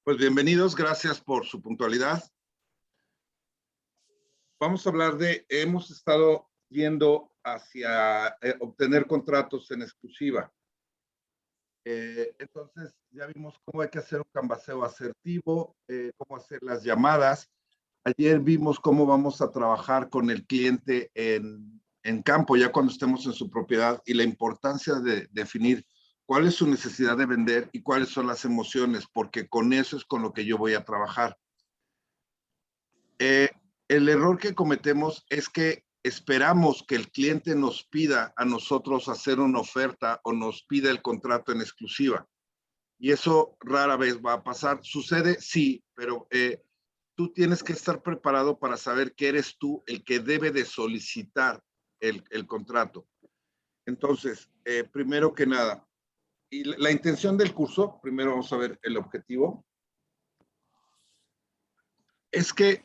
Pues bienvenidos, gracias por su puntualidad. Vamos a hablar hemos estado yendo hacia obtener contratos en exclusiva. Entonces ya vimos cómo hay que hacer un canvaseo asertivo, cómo hacer las llamadas. Ayer vimos cómo vamos a trabajar con el cliente en campo, ya cuando estemos en su propiedad, y la importancia de definir cuál es su necesidad de vender y cuáles son las emociones, porque con eso es con lo que yo voy a trabajar. El error que cometemos es que esperamos que el cliente nos pida a nosotros hacer una oferta o nos pida el contrato en exclusiva. Y eso rara vez va a pasar. Sucede, sí, pero tú tienes que estar preparado para saber que eres tú el que debe de solicitar el contrato. Entonces, primero que nada, y la intención del curso, primero vamos a ver el objetivo, es que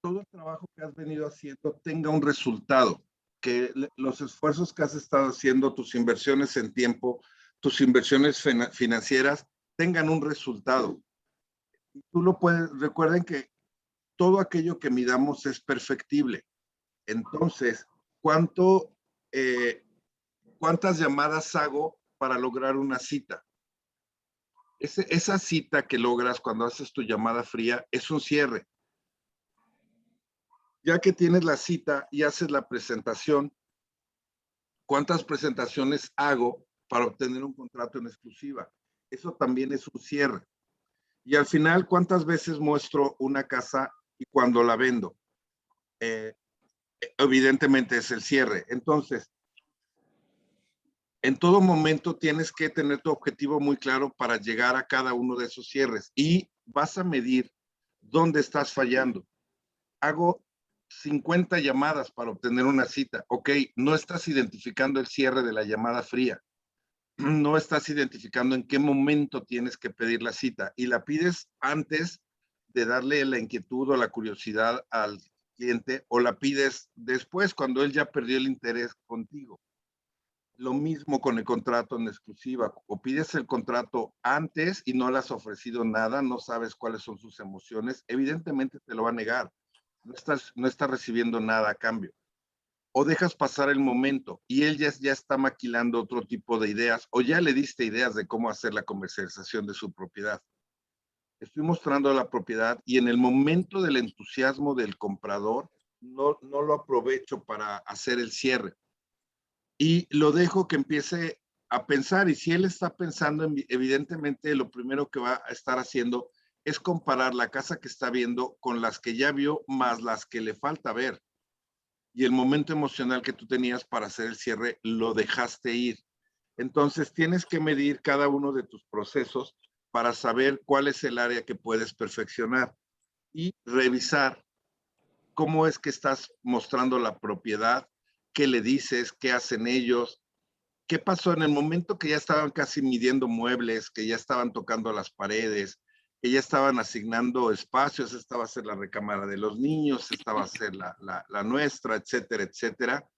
todo el trabajo que has venido haciendo tenga un resultado, que los esfuerzos que has estado haciendo, tus inversiones en tiempo, tus inversiones financieras, tengan un resultado. Y tú lo puedes, recuerden que todo aquello que midamos es perfectible. Entonces, ¿cuántas llamadas hago para lograr una cita? Esa cita que logras cuando haces tu llamada fría es un cierre. Ya que tienes la cita y haces la presentación, ¿cuántas presentaciones hago para obtener un contrato en exclusiva? Eso también es un cierre. Y al final, ¿cuántas veces muestro una casa y cuando la vendo? Evidentemente es el cierre. Entonces, en todo momento tienes que tener tu objetivo muy claro para llegar a cada uno de esos cierres y vas a medir dónde estás fallando. Hago 50 llamadas para obtener una cita. Ok, no estás identificando el cierre de la llamada fría. No estás identificando en qué momento tienes que pedir la cita y la pides antes de darle la inquietud o la curiosidad al cliente o la pides después cuando él ya perdió el interés contigo. Lo mismo con el contrato en exclusiva, o pides el contrato antes y no le has ofrecido nada, no sabes cuáles son sus emociones, evidentemente te lo va a negar, no estás recibiendo nada a cambio. O dejas pasar el momento y él ya está maquilando otro tipo de ideas, o ya le diste ideas de cómo hacer la comercialización de su propiedad. Estoy mostrando la propiedad y en el momento del entusiasmo del comprador, no lo aprovecho para hacer el cierre. Y lo dejo que empiece a pensar, y si él está pensando, evidentemente lo primero que va a estar haciendo es comparar la casa que está viendo con las que ya vio más las que le falta ver. Y el momento emocional que tú tenías para hacer el cierre lo dejaste ir. Entonces tienes que medir cada uno de tus procesos para saber cuál es el área que puedes perfeccionar y revisar cómo es que estás mostrando la propiedad, qué le dices, qué hacen ellos, qué pasó en el momento que ya estaban casi midiendo muebles, que ya estaban tocando las paredes, que ya estaban asignando espacios. Esta va a ser la recámara de los niños, esta va a ser la nuestra, etcétera, etcétera.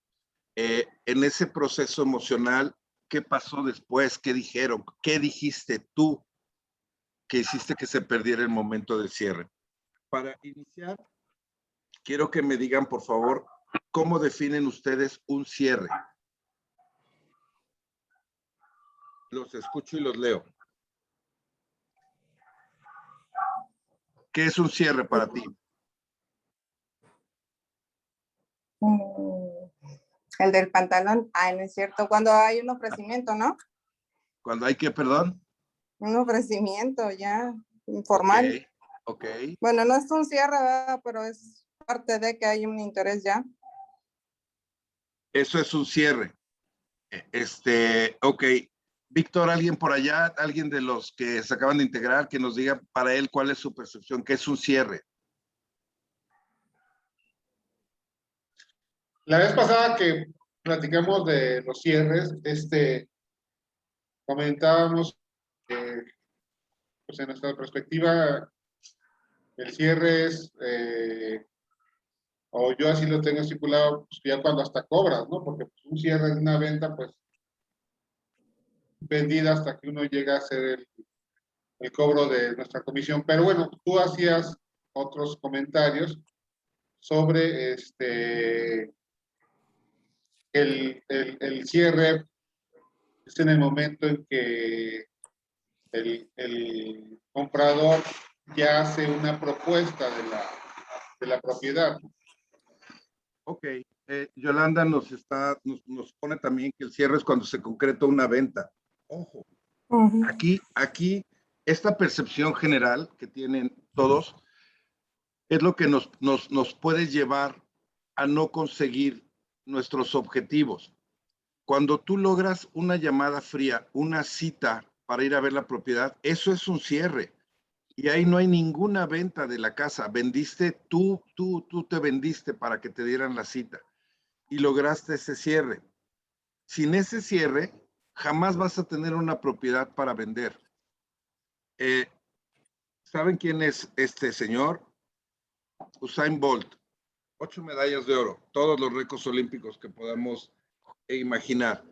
En ese proceso emocional, ¿qué pasó después? ¿Qué dijeron? ¿Qué dijiste tú que hiciste que se perdiera el momento del cierre? Para iniciar, quiero que me digan, por favor, ¿cómo definen ustedes un cierre? Los escucho y los leo. ¿Qué es un cierre para ti? El del pantalón. Ay, no es cierto. Cuando hay un ofrecimiento, ¿no? Cuando hay que, perdón. Un ofrecimiento ya informal. Ok. Bueno, no es un cierre, ¿verdad? Pero es parte de que hay un interés ya. Eso es un cierre. Ok. Víctor, alguien por allá, alguien de los que se acaban de integrar, que nos diga para él cuál es su percepción, qué es un cierre. La vez pasada que platicamos de los cierres, comentábamos que, pues en nuestra perspectiva, el cierre es, o yo así lo tengo estipulado, pues ya cuando hasta cobras, ¿no? Porque pues, un cierre de una venta, pues, vendida hasta que uno llega a hacer el cobro de nuestra comisión. Pero bueno, tú hacías otros comentarios sobre el cierre es en el momento en que el comprador ya hace una propuesta de la propiedad. Ok, Yolanda nos pone también que el cierre es cuando se concreta una venta. Ojo, aquí, esta percepción general que tienen todos es lo que nos puede llevar a no conseguir nuestros objetivos. Cuando tú logras una llamada fría, una cita para ir a ver la propiedad, eso es un cierre. Y ahí no hay ninguna venta de la casa. Vendiste, tú te vendiste para que te dieran la cita y lograste ese cierre. Sin ese cierre, jamás vas a tener una propiedad para vender. ¿Saben quién es este señor? Usain Bolt. 8 medallas de oro, todos los récords olímpicos que podamos imaginar.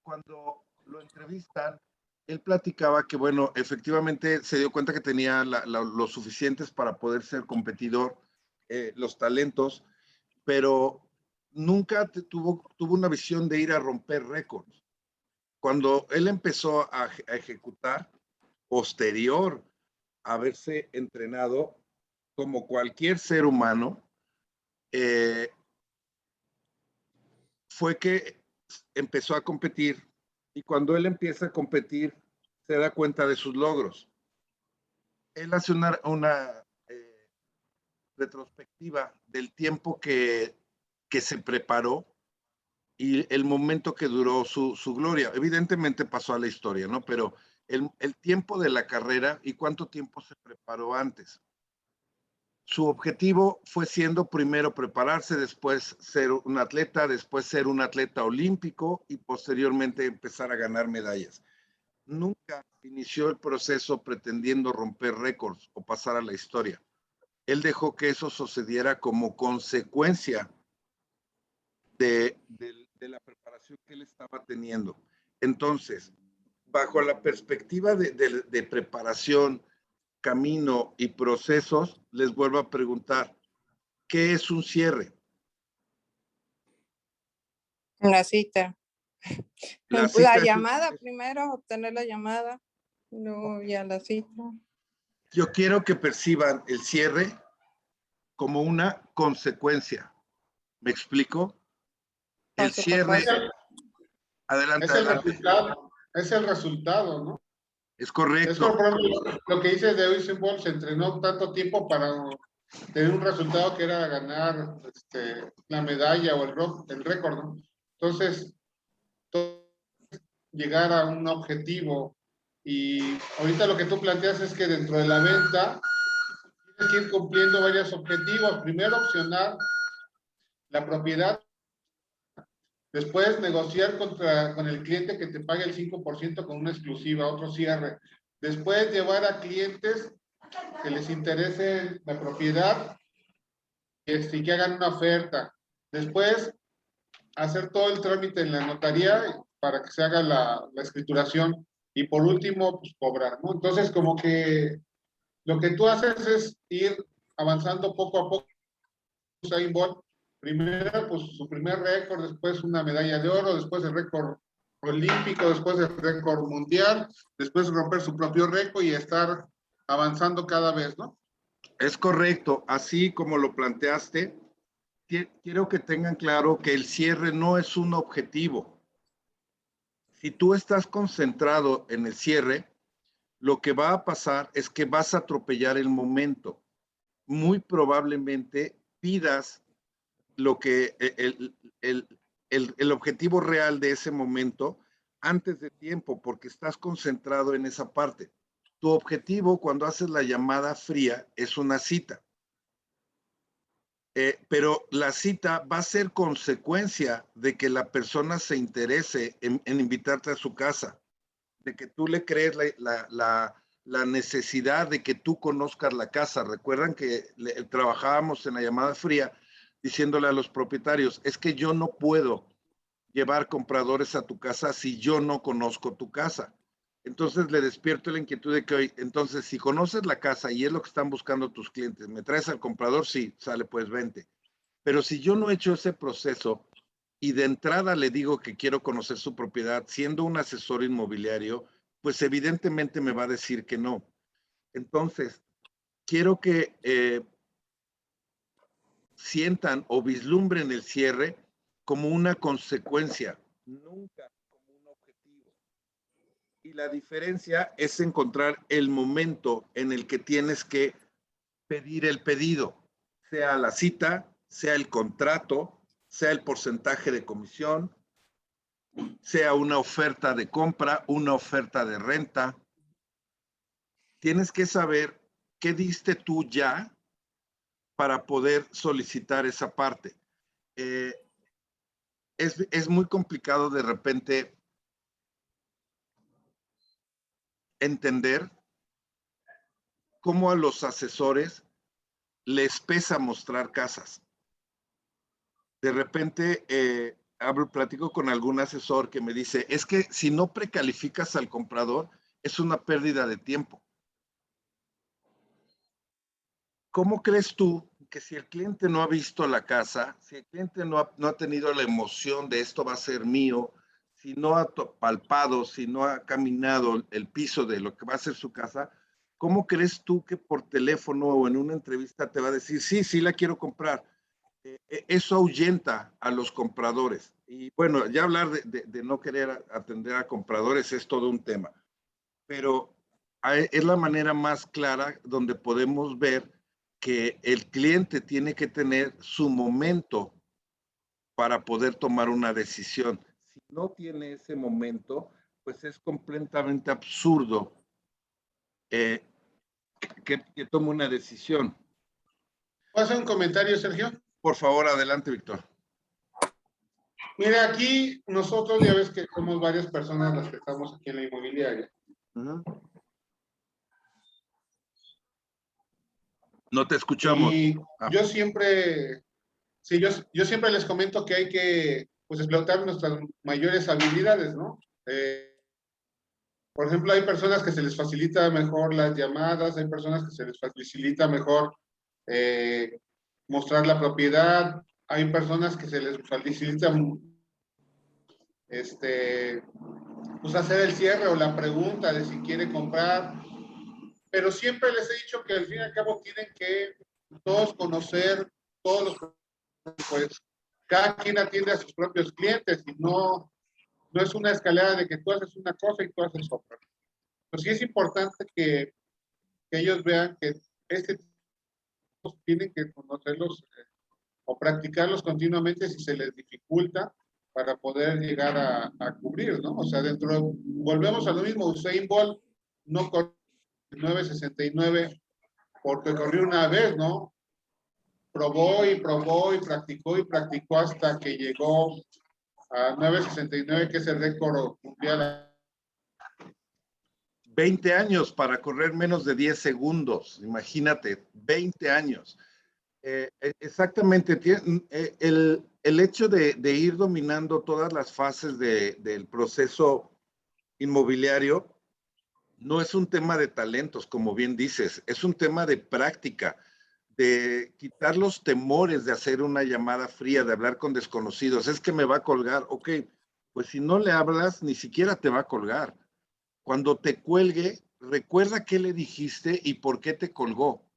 Cuando lo entrevistan, él platicaba que, bueno, efectivamente se dio cuenta que tenía los suficientes para poder ser competidor, los talentos, pero nunca tuvo una visión de ir a romper récords. Cuando él empezó a ejecutar, posterior a haberse entrenado como cualquier ser humano, fue que empezó a competir, y cuando él empieza a competir se da cuenta de sus logros. Él hace una retrospectiva del tiempo que se preparó y el momento que duró su gloria. Evidentemente pasó a la historia, ¿no? Pero el tiempo de la carrera y cuánto tiempo se preparó antes. Su objetivo fue siendo primero prepararse, después ser un atleta, después ser un atleta olímpico y posteriormente empezar a ganar medallas. Nunca inició el proceso pretendiendo romper récords o pasar a la historia. Él dejó que eso sucediera como consecuencia de la preparación que él estaba teniendo. Entonces, bajo la perspectiva de preparación, camino y procesos, les vuelvo a preguntar, ¿qué es un cierre? Una cita. La La cita llamada primero, obtener la llamada, luego ya la cita. Yo quiero que perciban el cierre como una consecuencia. ¿Me explico? El cierre, adelante, Es el adelante. resultado, ¿no? Es Es como, correcto. por ejemplo, lo que dices de Usain Bolt, se entrenó tanto tiempo para tener un resultado que era ganar la medalla o el récord, ¿no? Entonces, llegar a un objetivo, y ahorita lo que tú planteas es que dentro de la venta tienes que ir cumpliendo varios objetivos. Primero, opcionar la propiedad. Después, negociar con el cliente que te pague el 5% con una exclusiva, otro cierre. Después, llevar a clientes que les interese la propiedad y que hagan una oferta. Después, hacer todo el trámite en la notaría para que se haga la escrituración. Y por último, pues cobrar, ¿no? Entonces, como que lo que tú haces es ir avanzando poco a poco. Usain Bolt, primero, pues su primer récord, después una medalla de oro, después el récord olímpico, después el récord mundial, después romper su propio récord y estar avanzando cada vez, ¿no? Es correcto. Así como lo planteaste, quiero que tengan claro que el cierre no es un objetivo. Si tú estás concentrado en el cierre, lo que va a pasar es que vas a atropellar el momento. Muy probablemente pidas lo que el objetivo real de ese momento antes de tiempo, porque estás concentrado en esa parte. Tu objetivo cuando haces la llamada fría es una cita. Pero la cita va a ser consecuencia de que la persona se interese en invitarte a su casa, de que tú le crees la necesidad de que tú conozcas la casa. Recuerdan que trabajábamos en la llamada fría diciéndole a los propietarios, es que yo no puedo llevar compradores a tu casa si yo no conozco tu casa. Entonces le despierto la inquietud de que hoy, entonces si conoces la casa y es lo que están buscando tus clientes, ¿me traes al comprador? Sí, sale pues vente. Pero si yo no he hecho ese proceso y de entrada le digo que quiero conocer su propiedad, siendo un asesor inmobiliario, pues evidentemente me va a decir que no. Entonces, quiero que sientan o vislumbren el cierre como una consecuencia, nunca como un objetivo. Y la diferencia es encontrar el momento en el que tienes que pedir el pedido, sea la cita, sea el contrato, sea el porcentaje de comisión, sea una oferta de compra, una oferta de renta. Tienes que saber qué diste tú ya para poder solicitar esa parte. Es muy complicado de repente entender cómo a los asesores les pesa mostrar casas. De repente platico con algún asesor que me dice, es que si no precalificas al comprador, es una pérdida de tiempo. ¿Cómo crees tú que si el cliente no ha visto la casa, si el cliente no ha tenido la emoción de esto va a ser mío, si no ha palpado, si no ha caminado el piso de lo que va a ser su casa, ¿cómo crees tú que por teléfono o en una entrevista te va a decir, sí, sí la quiero comprar? Eso ahuyenta a los compradores. Y bueno, ya hablar de no querer atender a compradores es todo un tema, pero es la manera más clara donde podemos ver que el cliente tiene que tener su momento para poder tomar una decisión. Si no tiene ese momento, pues es completamente absurdo eh, que tome una decisión. ¿Puedo hacer un comentario, Sergio? Por favor, adelante, Víctor. Mira, aquí nosotros ya ves que somos varias personas las que estamos aquí en la inmobiliaria. No te escuchamos. Y yo siempre, sí, yo siempre les comento que hay que, pues, explotar nuestras mayores habilidades, ¿no? Por ejemplo, hay personas que se les facilita mejor las llamadas, hay personas que se les facilita mejor mostrar la propiedad, hay personas que se les facilita pues hacer el cierre o la pregunta de si quiere comprar, pero siempre les he dicho que al fin y al cabo tienen que todos conocer, todos los, pues cada quien atiende a sus propios clientes y no es una escalera de que tú haces una cosa y tú haces otra. Pues sí es importante que ellos vean que este tienen que conocerlos o practicarlos continuamente si se les dificulta para poder llegar a cubrir, ¿no? O sea, volvemos a lo mismo, Usain Bolt no corrió 9.69 porque corrió una vez, ¿no? Probó y practicó hasta que llegó a 9.69, que es el récord mundial. 20 años para correr menos de 10 segundos, imagínate, 20 años. Exactamente, el hecho de ir dominando todas las fases del proceso inmobiliario no es un tema de talentos, como bien dices, es un tema de práctica, de quitar los temores de hacer una llamada fría, de hablar con desconocidos. Es que me va a colgar, ok, pues si no le hablas, ni siquiera te va a colgar. Cuando te cuelgue, recuerda qué le dijiste y por qué te colgó.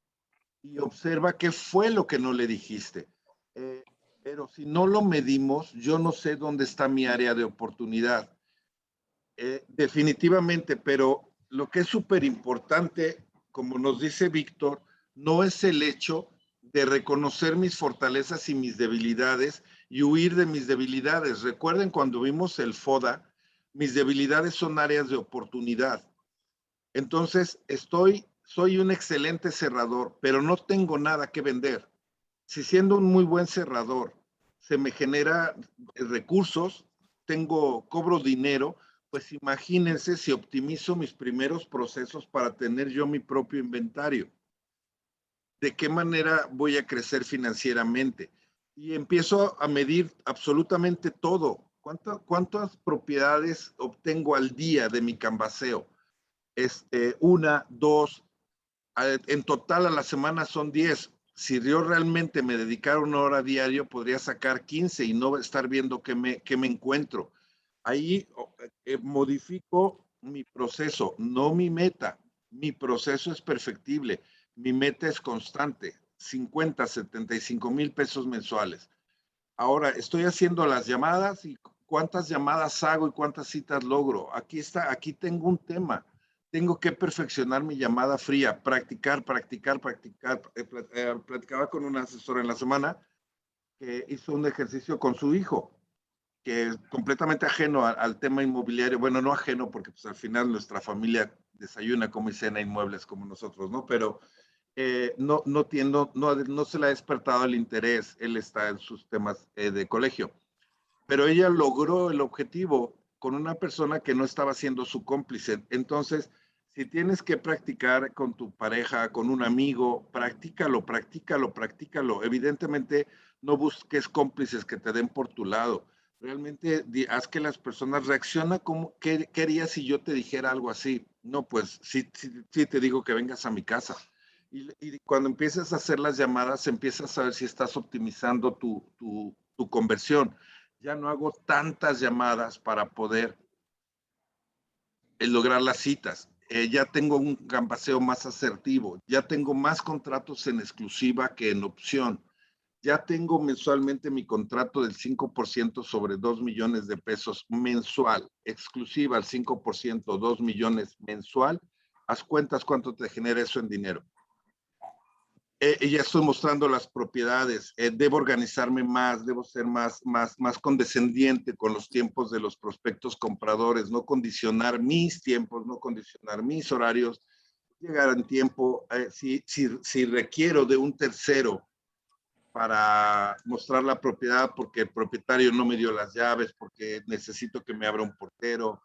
Y observa qué fue lo que no le dijiste. Pero si no lo medimos, yo no sé dónde está mi área de oportunidad. Definitivamente, pero lo que es súper importante, como nos dice Víctor, no es el hecho de reconocer mis fortalezas y mis debilidades y huir de mis debilidades. Recuerden cuando vimos el FODA, mis debilidades son áreas de oportunidad. Entonces, soy un excelente cerrador, pero no tengo nada que vender. Si siendo un muy buen cerrador se me genera recursos, cobro dinero, pues imagínense si optimizo mis primeros procesos para tener yo mi propio inventario. ¿De qué manera voy a crecer financieramente? Y empiezo a medir absolutamente todo. ¿Cuántas propiedades obtengo al día de mi canvaseo? una, dos, en total a la semana son 10. Si yo realmente me dedicara 1 hora diario, podría sacar 15 y no estar viendo qué me encuentro. Ahí modifico mi proceso, no mi meta. Mi proceso es perfectible. Mi meta es constante, 50, 75 mil pesos mensuales. Ahora, estoy haciendo las llamadas y cuántas llamadas hago y cuántas citas logro. Aquí está, aquí tengo un tema. Tengo que perfeccionar mi llamada fría, practicar. Platicaba con una asesora en la semana que hizo un ejercicio con su hijo, que es completamente ajeno al tema inmobiliario. Bueno, no ajeno porque pues, al final nuestra familia desayuna, come y cena inmuebles como nosotros, ¿no? Pero no se le ha despertado el interés. Él está en sus temas de colegio. Pero ella logró el objetivo con una persona que no estaba siendo su cómplice. Entonces, si tienes que practicar con tu pareja, con un amigo, practícalo. Evidentemente, no busques cómplices que te den por tu lado. Realmente haz que las personas reaccionen como, ¿qué harías si yo te dijera algo así? No, pues sí te digo que vengas a mi casa. Y cuando empiezas a hacer las llamadas, empiezas a ver si estás optimizando tu conversión. Ya no hago tantas llamadas para poder lograr las citas. Ya tengo un gambaseo más asertivo, ya tengo más contratos en exclusiva que en opción. Ya tengo mensualmente mi contrato del 5% sobre 2 millones de pesos mensual, exclusiva al 5%, 2 millones mensual. Haz cuentas cuánto te genera eso en dinero. Ya estoy mostrando las propiedades, debo organizarme más, debo ser más condescendiente con los tiempos de los prospectos compradores, no condicionar mis tiempos, no condicionar mis horarios, llegar en tiempo, si requiero de un tercero para mostrar la propiedad porque el propietario no me dio las llaves, porque necesito que me abra un portero,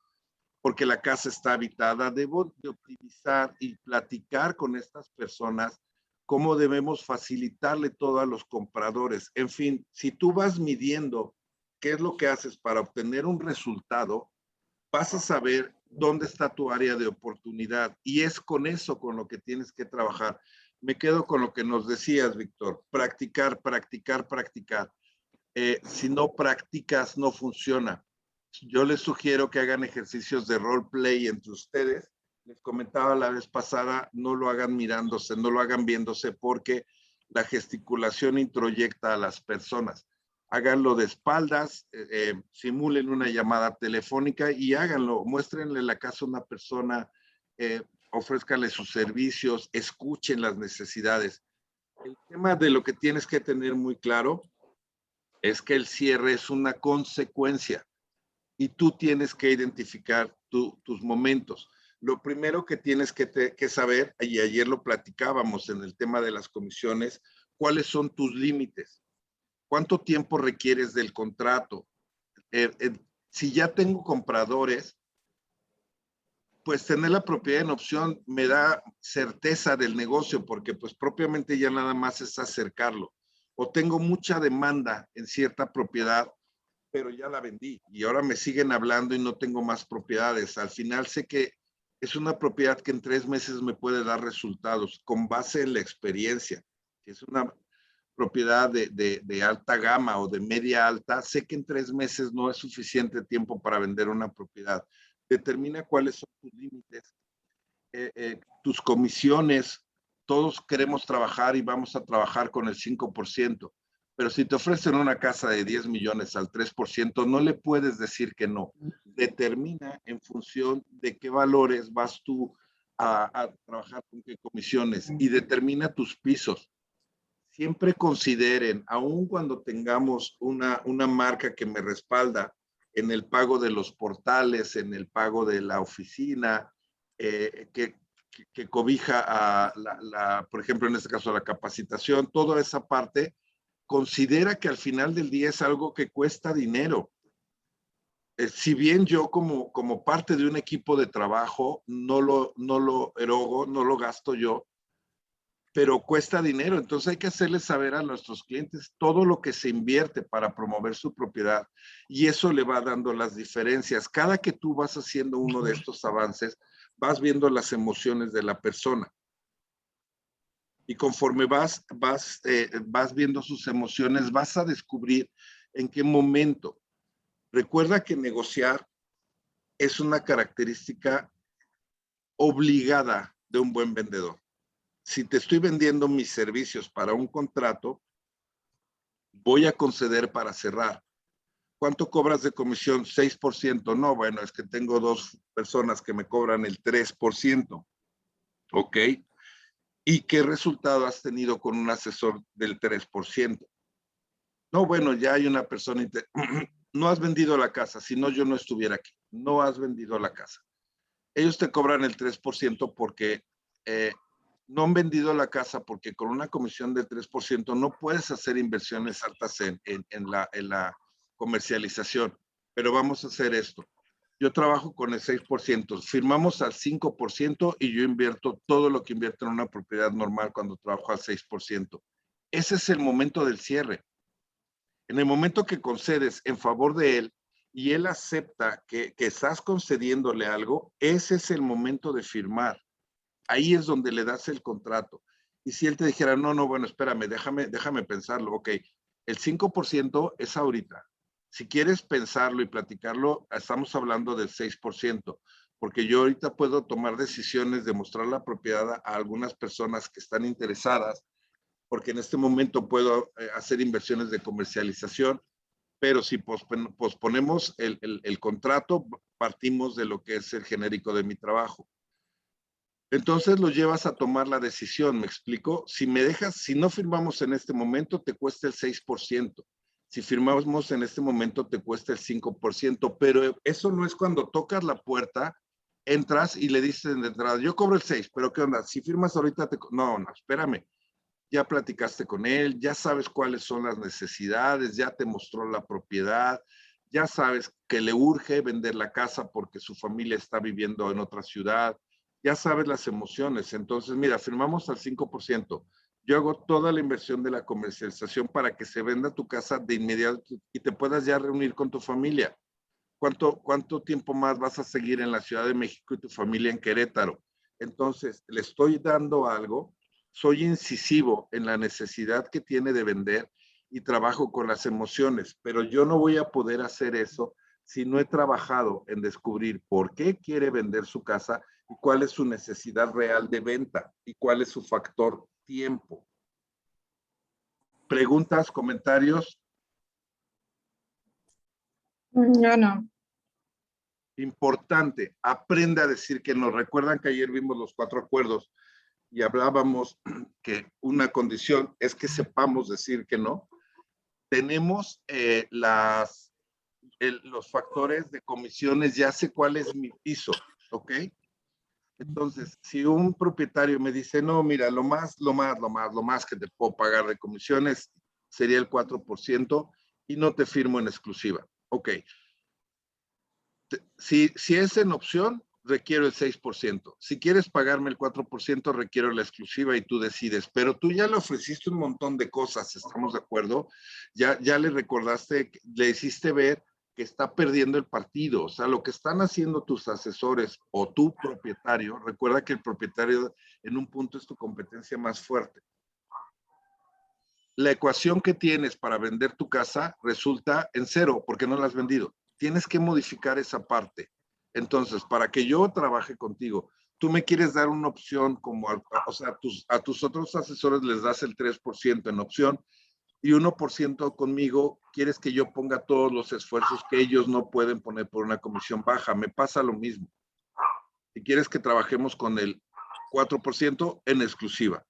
porque la casa está habitada, debo de optimizar y platicar con estas personas cómo debemos facilitarle todo a los compradores. En fin, si tú vas midiendo qué es lo que haces para obtener un resultado, vas a saber dónde está tu área de oportunidad y es con eso con lo que tienes que trabajar. Me quedo con lo que nos decías, Víctor, practicar. Si no practicas, no funciona. Yo les sugiero que hagan ejercicios de roleplay entre ustedes. Les comentaba la vez pasada, no lo hagan mirándose, no lo hagan viéndose porque la gesticulación introyecta a las personas. Háganlo de espaldas, simulen una llamada telefónica y háganlo. Muéstrenle la casa a una persona, ofrézcanle sus servicios, escuchen las necesidades. El tema de lo que tienes que tener muy claro es que el cierre es una consecuencia y tú tienes que identificar tus momentos. Lo primero que tienes que saber, y ayer lo platicábamos en el tema de las comisiones, ¿cuáles son tus límites? ¿Cuánto tiempo requieres del contrato? Si ya tengo compradores, pues tener la propiedad en opción me da certeza del negocio porque pues propiamente ya nada más es acercarlo. O tengo mucha demanda en cierta propiedad, pero ya la vendí y ahora me siguen hablando y no tengo más propiedades. Al final sé que es una propiedad que en 3 meses me puede dar resultados con base en la experiencia. Si es una propiedad de alta gama o de media alta, sé que en 3 meses no es suficiente tiempo para vender una propiedad. Determina cuáles son tus límites, tus comisiones. Todos queremos trabajar y vamos a trabajar con el 5%. Pero si te ofrecen una casa de 10 millones al 3%, no le puedes decir que no. Determina en función de qué valores vas tú a trabajar con qué comisiones y determina tus pisos. Siempre consideren, aun cuando tengamos una marca que me respalda en el pago de los portales, en el pago de la oficina, que cobija por ejemplo, en este caso, la capacitación, toda esa parte, considera que al final del día es algo que cuesta dinero. Si bien yo como parte de un equipo de trabajo no lo erogo, no lo gasto yo, pero cuesta dinero. Entonces hay que hacerles saber a nuestros clientes todo lo que se invierte para promover su propiedad y eso le va dando las diferencias. Cada que tú vas haciendo uno de estos avances, vas viendo las emociones de la persona. Y conforme vas viendo sus emociones, vas a descubrir en qué momento. Recuerda que negociar es una característica obligada de un buen vendedor. Si te estoy vendiendo mis servicios para un contrato, voy a conceder para cerrar. ¿Cuánto cobras de comisión? 6%. No, bueno, es que tengo 2 personas que me cobran el 3%. ¿Ok? ¿Y qué resultado has tenido con un asesor del 3%? No, bueno, ya hay una persona. No has vendido la casa, si no yo no estuviera aquí. No has vendido la casa. Ellos te cobran el 3% porque no han vendido la casa, porque con una comisión del 3% no puedes hacer inversiones altas en la comercialización. Pero vamos a hacer esto. Yo trabajo con el 6%, firmamos al 5% y yo invierto todo lo que invierto en una propiedad normal cuando trabajo al 6%. Ese es el momento del cierre. En el momento que concedes en favor de él y él acepta que estás concediéndole algo, ese es el momento de firmar. Ahí es donde le das el contrato. Y si él te dijera, no, bueno, espérame, déjame pensarlo. Ok, el 5% es ahorita. Si quieres pensarlo y platicarlo, estamos hablando del 6%, porque yo ahorita puedo tomar decisiones de mostrar la propiedad a algunas personas que están interesadas, porque en este momento puedo hacer inversiones de comercialización, pero si posponemos el contrato, partimos de lo que es el genérico de mi trabajo. Entonces lo llevas a tomar la decisión, ¿me explico? Si no firmamos en este momento, te cuesta el 6%. Si firmamos en este momento, te cuesta el 5%, pero eso no es cuando tocas la puerta, entras y le dices de entrada, yo cobro el 6%, pero ¿qué onda? Si firmas ahorita, no, espérame. Ya platicaste con él, ya sabes cuáles son las necesidades, ya te mostró la propiedad, ya sabes que le urge vender la casa porque su familia está viviendo en otra ciudad, ya sabes las emociones. Entonces, mira, firmamos al 5%. Yo hago toda la inversión de la comercialización para que se venda tu casa de inmediato y te puedas ya reunir con tu familia. ¿Cuánto tiempo más vas a seguir en la Ciudad de México y tu familia en Querétaro? Entonces, le estoy dando algo, soy incisivo en la necesidad que tiene de vender y trabajo con las emociones, pero yo no voy a poder hacer eso si no he trabajado en descubrir por qué quiere vender su casa y cuál es su necesidad real de venta y cuál es su factor tiempo. ¿Preguntas, comentarios? Yo no. Importante, aprende a decir que no. Recuerdan que ayer vimos los 4 acuerdos y hablábamos que una condición es que sepamos decir que no. Tenemos los factores de comisiones, ya sé cuál es mi piso, ¿ok? Entonces, si un propietario me dice, no, mira, lo más que te puedo pagar de comisiones sería el 4% y no te firmo en exclusiva. Ok. Si es en opción, requiero el 6%. Si quieres pagarme el 4%, requiero la exclusiva y tú decides. Pero tú ya le ofreciste un montón de cosas, ¿estamos de acuerdo? Ya le recordaste, le hiciste ver que está perdiendo el partido. O sea, lo que están haciendo tus asesores o tu propietario, recuerda que el propietario en un punto es tu competencia más fuerte. La ecuación que tienes para vender tu casa resulta en 0 porque no la has vendido. Tienes que modificar esa parte. Entonces, para que yo trabaje contigo, tú me quieres dar una opción como, o sea, a tus otros asesores les das el 3% en opción y 1% conmigo, quieres que yo ponga todos los esfuerzos que ellos no pueden poner por una comisión baja. Me pasa lo mismo. Si quieres que trabajemos con el 4% en exclusiva,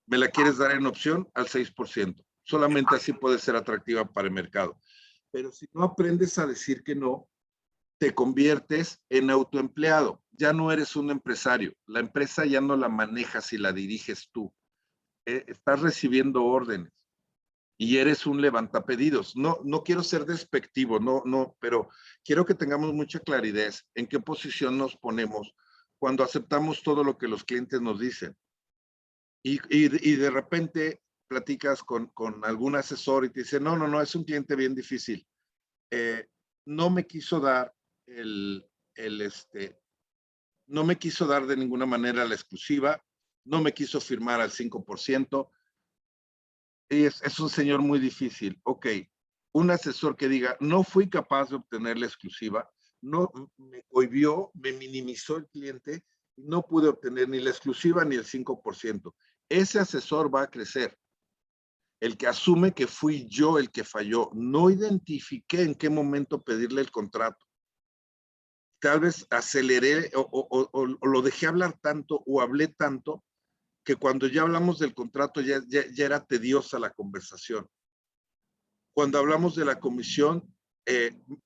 me la quieres dar en opción al 6%. Solamente así puede ser atractiva para el mercado. Pero si no aprendes a decir que no, te conviertes en autoempleado. Ya no eres un empresario. La empresa ya no la manejas y la diriges tú. Estás recibiendo órdenes y eres un levantapedidos. No quiero ser despectivo, pero quiero que tengamos mucha claridad en qué posición nos ponemos cuando aceptamos todo lo que los clientes nos dicen. Y de repente platicas con algún asesor y te dice, no, es un cliente bien difícil. No me quiso dar no me quiso dar de ninguna manera la exclusiva, no me quiso firmar al 5%. Y es un señor muy difícil. Ok, un asesor que diga, no fui capaz de obtener la exclusiva, no me cohibió, me minimizó el cliente, no pude obtener ni la exclusiva ni el 5%. Ese asesor va a crecer. El que asume que fui yo el que falló, no identifiqué en qué momento pedirle el contrato. Tal vez aceleré o lo dejé hablar tanto o hablé tanto que cuando ya hablamos del contrato ya era tediosa la conversación. Cuando hablamos de la comisión,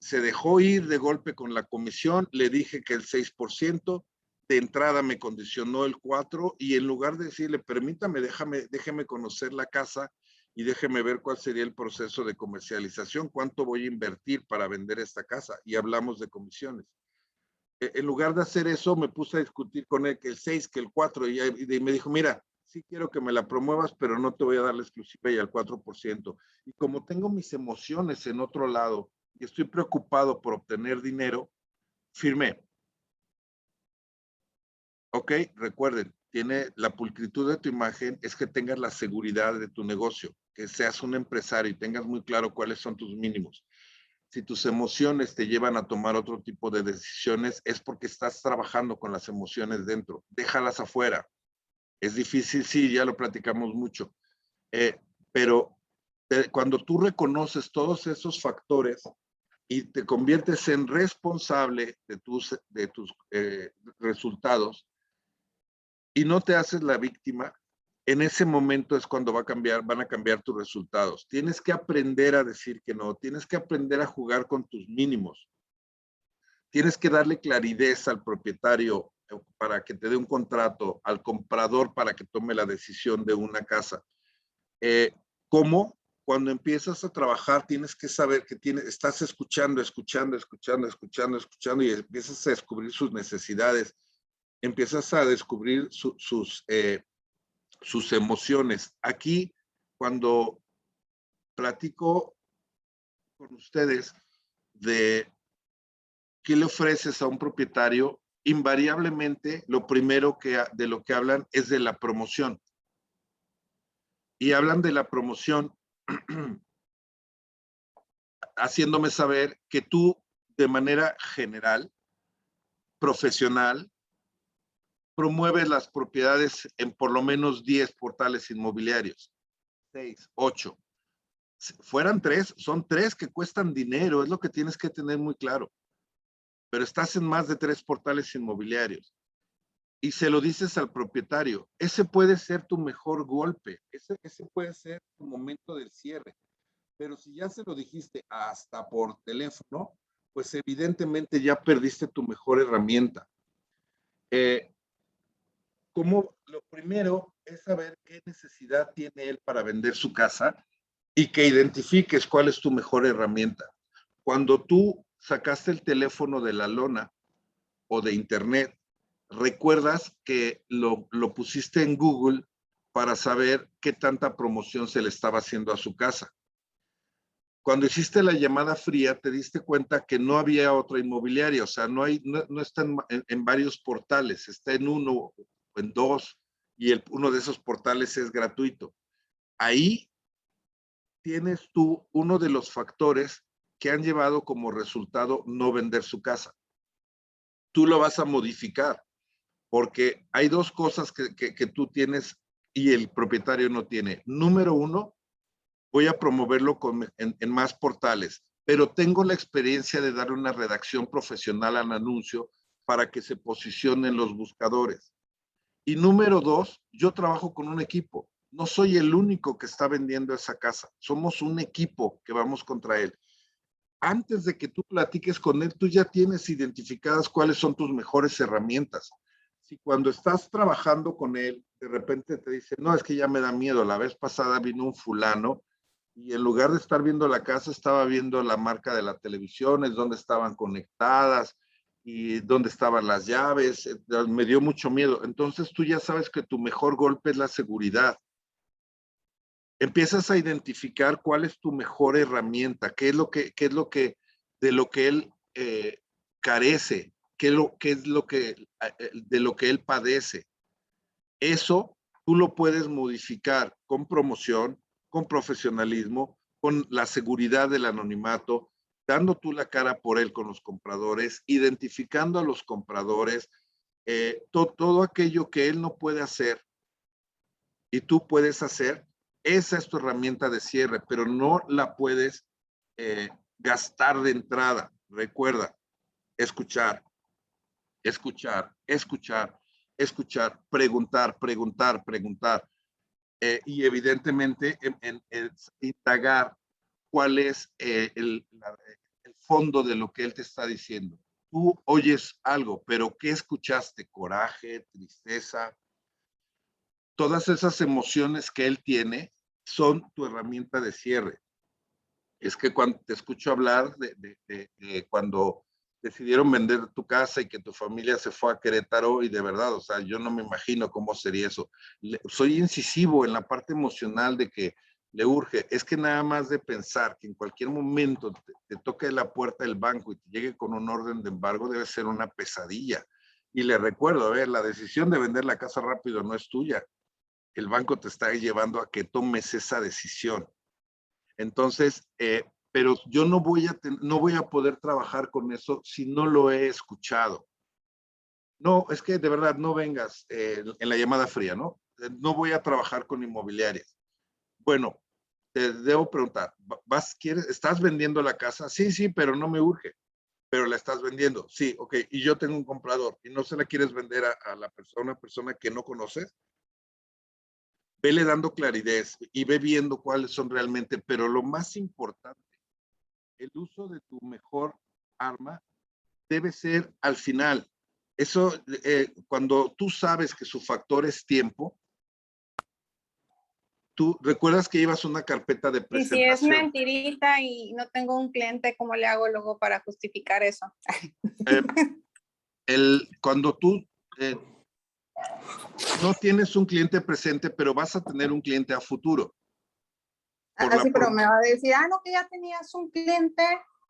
se dejó ir de golpe con la comisión, le dije que el 6%, de entrada me condicionó el 4%, y en lugar de decirle, permítame, déjeme conocer la casa y déjeme ver cuál sería el proceso de comercialización, cuánto voy a invertir para vender esta casa, y hablamos de comisiones. En lugar de hacer eso, me puse a discutir con él que el 6, que el 4, y me dijo, mira, sí quiero que me la promuevas, pero no te voy a dar la exclusiva y al 4%. Y como tengo mis emociones en otro lado y estoy preocupado por obtener dinero, firmé. Ok, recuerden, tiene la pulcritud de tu imagen, es que tengas la seguridad de tu negocio, que seas un empresario y tengas muy claro cuáles son tus mínimos. Si tus emociones te llevan a tomar otro tipo de decisiones, es porque estás trabajando con las emociones dentro. Déjalas afuera. Es difícil, sí, ya lo platicamos mucho. Pero cuando tú reconoces todos esos factores y te conviertes en responsable de tus resultados y no te haces la víctima, en ese momento es cuando van a cambiar tus resultados. Tienes que aprender a decir que no, tienes que aprender a jugar con tus mínimos. Tienes que darle claridad al propietario para que te dé un contrato, al comprador para que tome la decisión de una casa. ¿Cómo? Cuando empiezas a trabajar tienes que saber que estás escuchando y empiezas a descubrir sus necesidades, empiezas a descubrir sus emociones. Aquí, cuando platico con ustedes de qué le ofreces a un propietario, invariablemente lo primero de lo que hablan es de la promoción. Y hablan de la promoción haciéndome saber que tú, de manera general, profesional, promueves las propiedades en por lo menos 10 portales inmobiliarios, 6, 8. Si fueran 3, son 3 que cuestan dinero, es lo que tienes que tener muy claro. Pero estás en más de 3 portales inmobiliarios y se lo dices al propietario. Ese puede ser tu mejor golpe, ese puede ser tu momento del cierre. Pero si ya se lo dijiste hasta por teléfono, pues evidentemente ya perdiste tu mejor herramienta. Como lo primero es saber qué necesidad tiene él para vender su casa y que identifiques cuál es tu mejor herramienta. Cuando tú sacaste el teléfono de la lona o de internet, recuerdas que lo pusiste en Google para saber qué tanta promoción se le estaba haciendo a su casa. Cuando hiciste la llamada fría, te diste cuenta que no había otra inmobiliaria, o sea, no está en varios portales, está en uno o en dos, y uno de esos portales es gratuito. Ahí tienes tú uno de los factores que han llevado como resultado no vender su casa. Tú lo vas a modificar, porque hay dos cosas que tú tienes y el propietario no tiene. Número uno, voy a promoverlo en más portales, pero tengo la experiencia de dar una redacción profesional al anuncio para que se posicionen los buscadores. Y número dos, yo trabajo con un equipo. No soy el único que está vendiendo esa casa. Somos un equipo que vamos contra él. Antes de que tú platiques con él, tú ya tienes identificadas cuáles son tus mejores herramientas. Si cuando estás trabajando con él, de repente te dice, no, es que ya me da miedo. La vez pasada vino un fulano y en lugar de estar viendo la casa, estaba viendo la marca de la televisión, es donde estaban conectadas y dónde estaban las llaves. Me dio mucho miedo. Entonces tú ya sabes que tu mejor golpe es la seguridad. Empiezas a identificar cuál es tu mejor herramienta, qué es lo que de lo que él carece, qué es lo que, de lo que él padece. Eso tú lo puedes modificar con promoción, con profesionalismo, con la seguridad del anonimato, dando tú la cara por él con los compradores, identificando a los compradores, todo aquello que él no puede hacer y tú puedes hacer. Esa es tu herramienta de cierre, pero no la puedes gastar de entrada. Recuerda, escuchar, escuchar, escuchar, escuchar, preguntar, preguntar, preguntar. Y evidentemente indagar cuál es el fondo de lo que él te está diciendo. Tú oyes algo, pero ¿qué escuchaste? Coraje, tristeza. Todas esas emociones que él tiene son tu herramienta de cierre. Es que cuando te escucho hablar de cuando decidieron vender tu casa y que tu familia se fue a Querétaro, y de verdad, o sea, yo no me imagino cómo sería eso. Soy incisivo en la parte emocional de que le urge. Es que nada más de pensar que en cualquier momento te toque la puerta del banco y te llegue con un orden de embargo debe ser una pesadilla. Y le recuerdo, a ver, la decisión de vender la casa rápido no es tuya. El banco te está llevando a que tomes esa decisión. Entonces, pero yo no voy a poder trabajar con eso si no lo he escuchado. No, es que de verdad no vengas en la llamada fría, ¿no? No voy a trabajar con inmobiliarias. Bueno, te debo preguntar, ¿estás vendiendo la casa? Sí, sí, pero no me urge. Pero la estás vendiendo. Sí, ok. Y yo tengo un comprador y no se la quieres vender a una persona que no conoces. Vele dando claridad y ve viendo cuáles son realmente, pero lo más importante, el uso de tu mejor arma debe ser al final. Eso, cuando tú sabes que su factor es tiempo, tú recuerdas que llevas una carpeta de Y si es presentación. mentirita y no tengo un cliente, ¿cómo le hago luego para justificar eso? Cuando tú no tienes un cliente presente, pero vas a tener un cliente a futuro. Así, pero me va a decir, no, que ya tenías un cliente.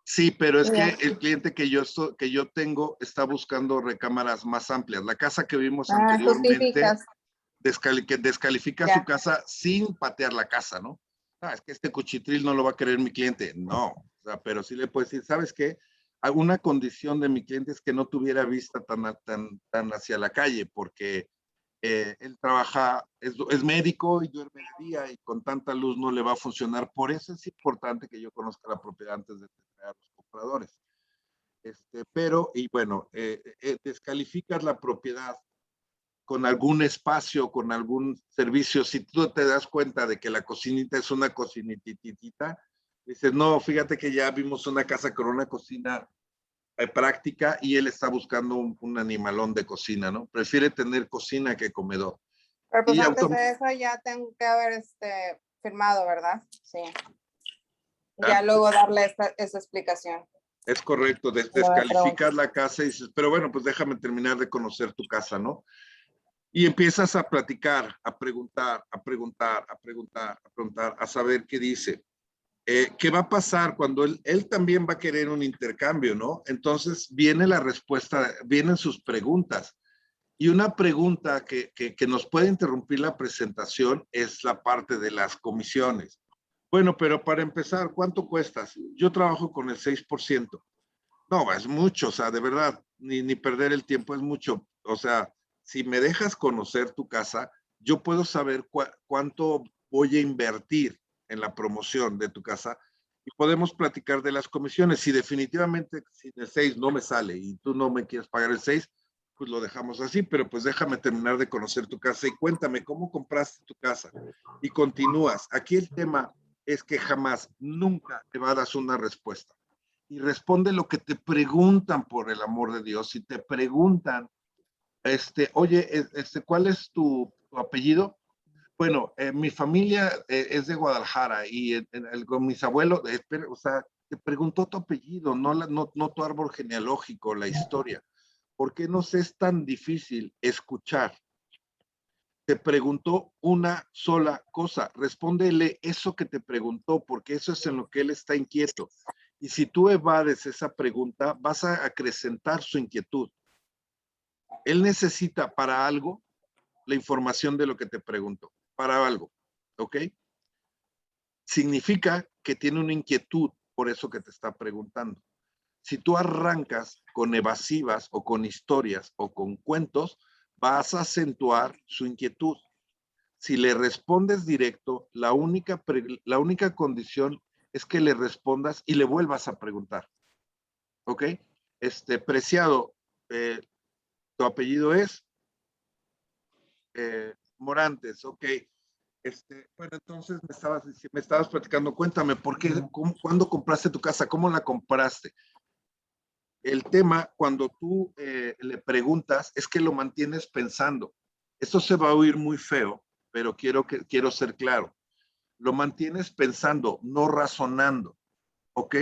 Sí, pero es que el cliente que yo tengo está buscando recámaras más amplias. La casa que vimos anteriormente descalifica su casa sin patear la casa, ¿no? Es que este cuchitril no lo va a querer mi cliente. No, o sea, pero sí le puedes decir, ¿sabes qué? Una condición de mi cliente es que no tuviera vista tan hacia la calle, porque él trabaja, es médico y duerme de día y con tanta luz no le va a funcionar. Por eso es importante que yo conozca la propiedad antes de traer a los compradores. Pero, y bueno, descalificas la propiedad con algún espacio, con algún servicio. Si tú te das cuenta de que la cocinita es una cocinititita, dices, no, fíjate que ya vimos una casa con una cocina práctica y él está buscando un animalón de cocina, ¿no? Prefiere tener cocina que comedor. Pero pues antes de eso ya tengo que haber firmado, ¿verdad? Sí. Ya luego darle esa explicación. Es correcto, descalificas la casa y dices, pero bueno, pues déjame terminar de conocer tu casa, ¿no? Y empiezas a platicar, a preguntar, a preguntar, a preguntar, a preguntar, a saber qué dice. ¿Qué va a pasar cuando él también va a querer un intercambio, ¿no? Entonces viene la respuesta, vienen sus preguntas. Y una pregunta que nos puede interrumpir la presentación es la parte de las comisiones. Bueno, pero para empezar, ¿cuánto cuestas? Yo trabajo con el 6%. No, es mucho, o sea, de verdad, ni perder el tiempo es mucho. O sea, si me dejas conocer tu casa, yo puedo saber cuánto voy a invertir en la promoción de tu casa y podemos platicar de las comisiones. Si definitivamente si el 6 no me sale y tú no me quieres pagar el 6, pues lo dejamos así, pero pues déjame terminar de conocer tu casa y cuéntame cómo compraste tu casa y continúas. Aquí el tema es que jamás, nunca te va a dar una respuesta. Y responde lo que te preguntan, por el amor de Dios. Si te preguntan, oye, ¿cuál es tu apellido? Bueno, mi familia es de Guadalajara y con mis abuelos, o sea, te preguntó tu apellido, no tu árbol genealógico, la historia. ¿Por qué nos es tan difícil escuchar? Te preguntó una sola cosa, respóndele eso que te preguntó, porque eso es en lo que él está inquieto. Y si tú evades esa pregunta, vas a acrecentar su inquietud. Él necesita para algo la información de lo que te pregunto, para algo, ¿ok? Significa que tiene una inquietud por eso que te está preguntando. Si tú arrancas con evasivas o con historias o con cuentos, vas a acentuar su inquietud. Si le respondes directo, la única condición es que le respondas y le vuelvas a preguntar. ¿Ok? Preciado, tu apellido es Morantes, ok. Bueno, entonces me estabas platicando, cuéntame, ¿por qué, cuándo compraste tu casa? ¿Cómo la compraste? El tema, cuando tú le preguntas, es que lo mantienes pensando. Esto se va a oír muy feo, pero quiero ser claro. Lo mantienes pensando, no razonando, ¿ok?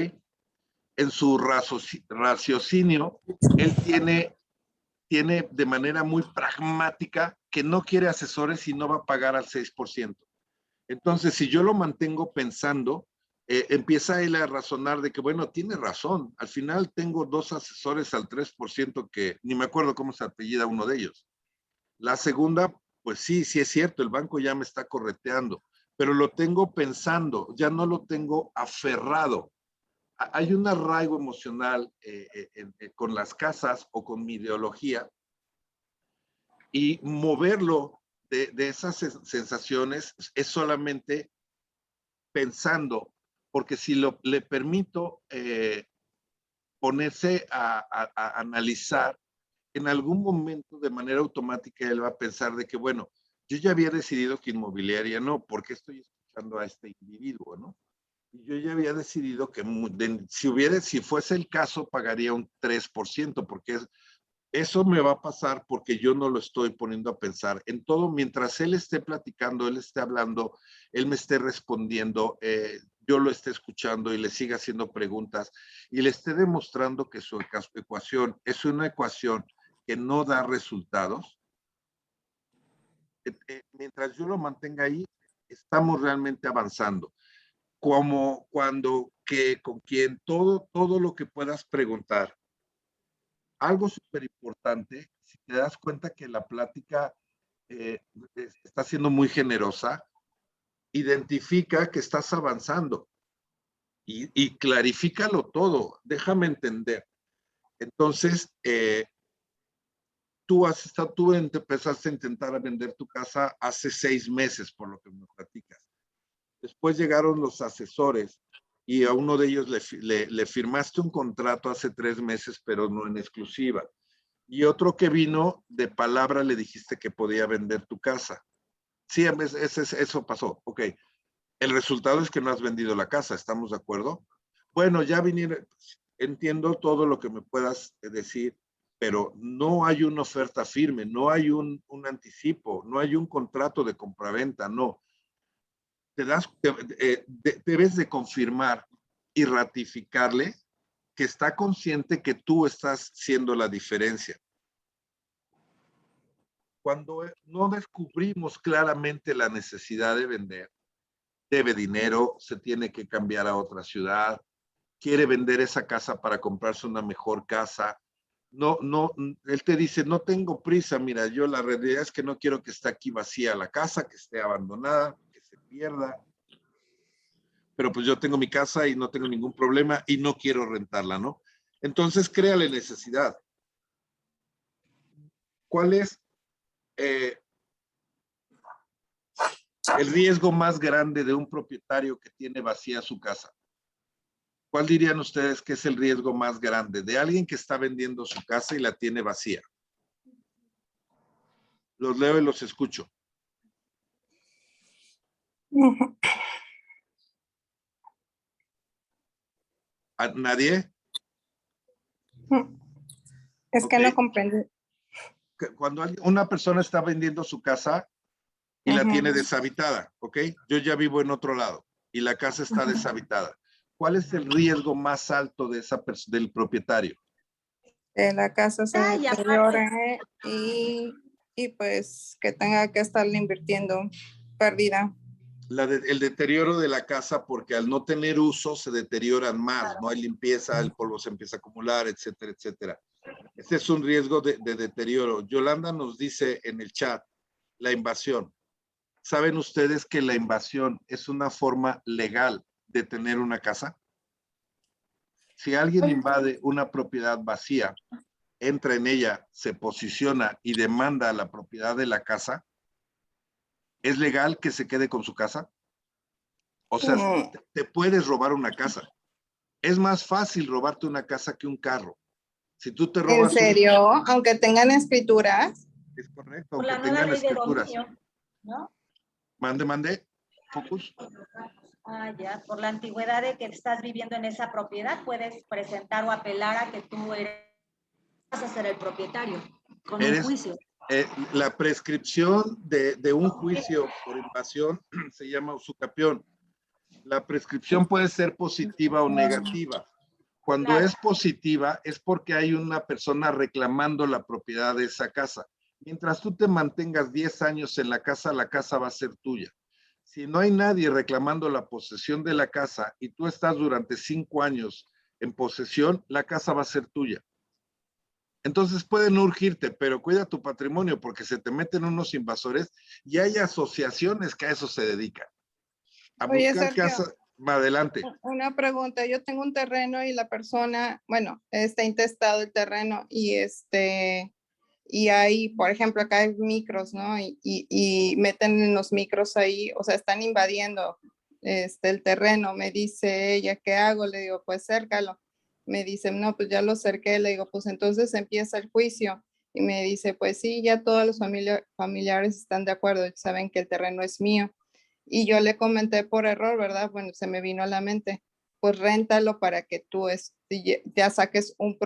En su raciocinio, él tiene de manera muy pragmática que no quiere asesores y no va a pagar al 6%. Entonces, si yo lo mantengo pensando, empieza él a razonar de que, bueno, tiene razón. Al final tengo 2 asesores al 3% que ni me acuerdo cómo se apellida uno de ellos. La segunda, pues sí es cierto, el banco ya me está correteando, pero lo tengo pensando, ya no lo tengo aferrado. Hay un arraigo emocional con las casas o con mi ideología y moverlo de esas sensaciones es solamente pensando, porque si le permito ponerse a analizar, en algún momento de manera automática él va a pensar de que, bueno, yo ya había decidido que inmobiliaria no, ¿por qué estoy escuchando a este individuo, no? Y yo ya había decidido que si fuese el caso, pagaría un 3%, porque eso me va a pasar porque yo no lo estoy poniendo a pensar. En todo, mientras él esté platicando, él esté hablando, él me esté respondiendo, yo lo esté escuchando y le siga haciendo preguntas y le esté demostrando que su ecuación es una ecuación que no da resultados. Mientras yo lo mantenga ahí, estamos realmente avanzando. Como cuando con quien todo lo que puedas preguntar. Algo súper importante, si te das cuenta que la plática está siendo muy generosa, identifica que estás avanzando y clarifícalo todo, déjame entender. Entonces, tú empezaste a intentar vender tu casa hace 6 meses, por lo que me platicas. Después llegaron los asesores y a uno de ellos le firmaste un contrato hace 3 meses, pero no en exclusiva. Y otro que vino de palabra le dijiste que podía vender tu casa. Sí, eso pasó. Ok. El resultado es que no has vendido la casa. ¿Estamos de acuerdo? Bueno, ya vinieron. Entiendo todo lo que me puedas decir, pero no hay una oferta firme, no hay un anticipo, no hay un contrato de compraventa, no. Debes de confirmar y ratificarle que está consciente que tú estás siendo la diferencia. Cuando no descubrimos claramente la necesidad de vender, debe dinero, se tiene que cambiar a otra ciudad, quiere vender esa casa para comprarse una mejor casa. No, él te dice, no tengo prisa, mira, yo la realidad es que no quiero que esté aquí vacía la casa, que esté abandonada, que se pierda. Pero pues yo tengo mi casa y no tengo ningún problema y no quiero rentarla, ¿no? Entonces, créale necesidad. ¿Cuál es el riesgo más grande de un propietario que tiene vacía su casa? ¿Cuál dirían ustedes que es el riesgo más grande de alguien que está vendiendo su casa y la tiene vacía? Los leo y los escucho. ¿A nadie? Es que no comprendí. Cuando una persona está vendiendo su casa y la tiene deshabitada, ¿ok? Yo ya vivo en otro lado y la casa está deshabitada. ¿Cuál es el riesgo más alto de del propietario? Que la casa se deteriore y pues que tenga que estarle invirtiendo pérdida. El deterioro de la casa, porque al no tener uso se deterioran más, no hay limpieza, el polvo se empieza a acumular, etcétera, etcétera. Este es un riesgo de deterioro. Yolanda nos dice en el chat, la invasión. ¿Saben ustedes que la invasión es una forma legal de tener una casa? Si alguien invade una propiedad vacía, entra en ella, se posiciona y demanda la propiedad de la casa, ¿es legal que se quede con su casa? O sea, te puedes robar una casa. Es más fácil robarte una casa que un carro. Si tú te robas ¿En serio? Aunque tengan escrituras. Es correcto, Por aunque la nueva tengan ley de escrituras. dominio, ¿no? Mande. Focus. Ah, ya. Por la antigüedad de que estás viviendo en esa propiedad, puedes presentar o apelar a que tú vas a ser el propietario con un juicio. La prescripción de un juicio por invasión se llama usucapión. La prescripción puede ser positiva o negativa. Cuando Claro. es positiva es porque hay una persona reclamando la propiedad de esa casa. Mientras tú te mantengas 10 años en la casa va a ser tuya. Si no hay nadie reclamando la posesión de la casa y tú estás durante 5 años en posesión, la casa va a ser tuya. Entonces pueden urgirte, pero cuida tu patrimonio porque se te meten unos invasores y hay asociaciones que a eso se dedican. A buscar casas. Adelante. Una pregunta, yo tengo un terreno y la persona, bueno, está intestado el terreno y hay, por ejemplo, acá hay micros, ¿no? Y meten en los micros ahí, o sea, están invadiendo el terreno. Me dice ella, ¿qué hago? Le digo, pues cércalo. Me dice, no, pues ya lo cerqué. Le digo, pues entonces empieza el juicio. Y me dice, pues sí, ya todos los familiares están de acuerdo, saben que el terreno es mío. Y yo le comenté por error, ¿verdad? Bueno, se me vino a la mente, pues réntalo para que tú ya saques un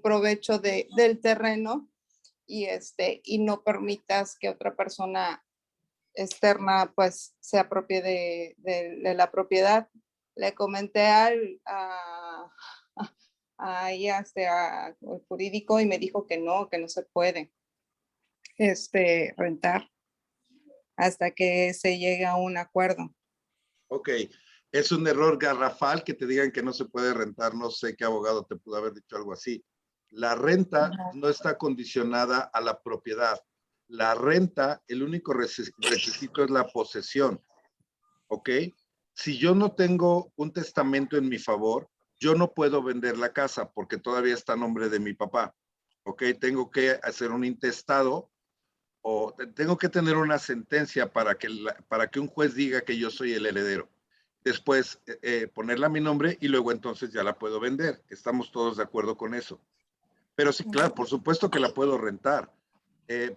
provecho del terreno y no permitas que otra persona externa pues se apropie de la propiedad. Le comenté al jurídico y me dijo que no se puede rentar hasta que se llegue a un acuerdo. Ok, es un error garrafal que te digan que no se puede rentar. No sé qué abogado te pudo haber dicho algo así. La renta no está condicionada a la propiedad. La renta, el único requisito es la posesión. ¿Ok? Si yo no tengo un testamento en mi favor, yo no puedo vender la casa porque todavía está a nombre de mi papá. ¿Ok? Tengo que hacer un intestado o tengo que tener una sentencia para que un juez diga que yo soy el heredero. Después ponerla a mi nombre y luego entonces ya la puedo vender. Estamos todos de acuerdo con eso. Pero sí, claro, por supuesto que la puedo rentar.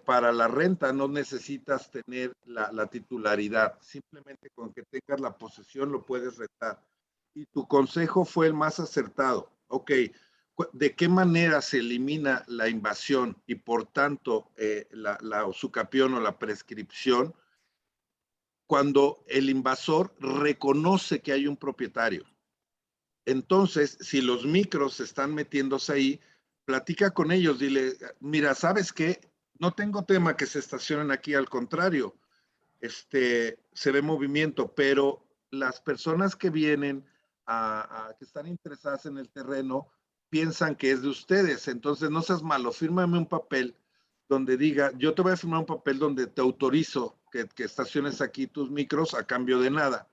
Para la renta no necesitas tener la titularidad. Simplemente con que tengas la posesión lo puedes rentar. Y tu consejo fue el más acertado. Ok, ¿de qué manera se elimina la invasión y por tanto la usucapión o la prescripción? Cuando el invasor reconoce que hay un propietario. Entonces, si los micros están metiéndose ahí, platica con ellos, dile, mira, ¿sabes qué? No tengo tema que se estacionen aquí, al contrario, se ve movimiento, pero las personas que vienen que están interesadas en el terreno piensan que es de ustedes, entonces no seas malo, fírmame un papel donde diga, yo te voy a firmar un papel donde te autorizo que estaciones aquí tus micros a cambio de nada.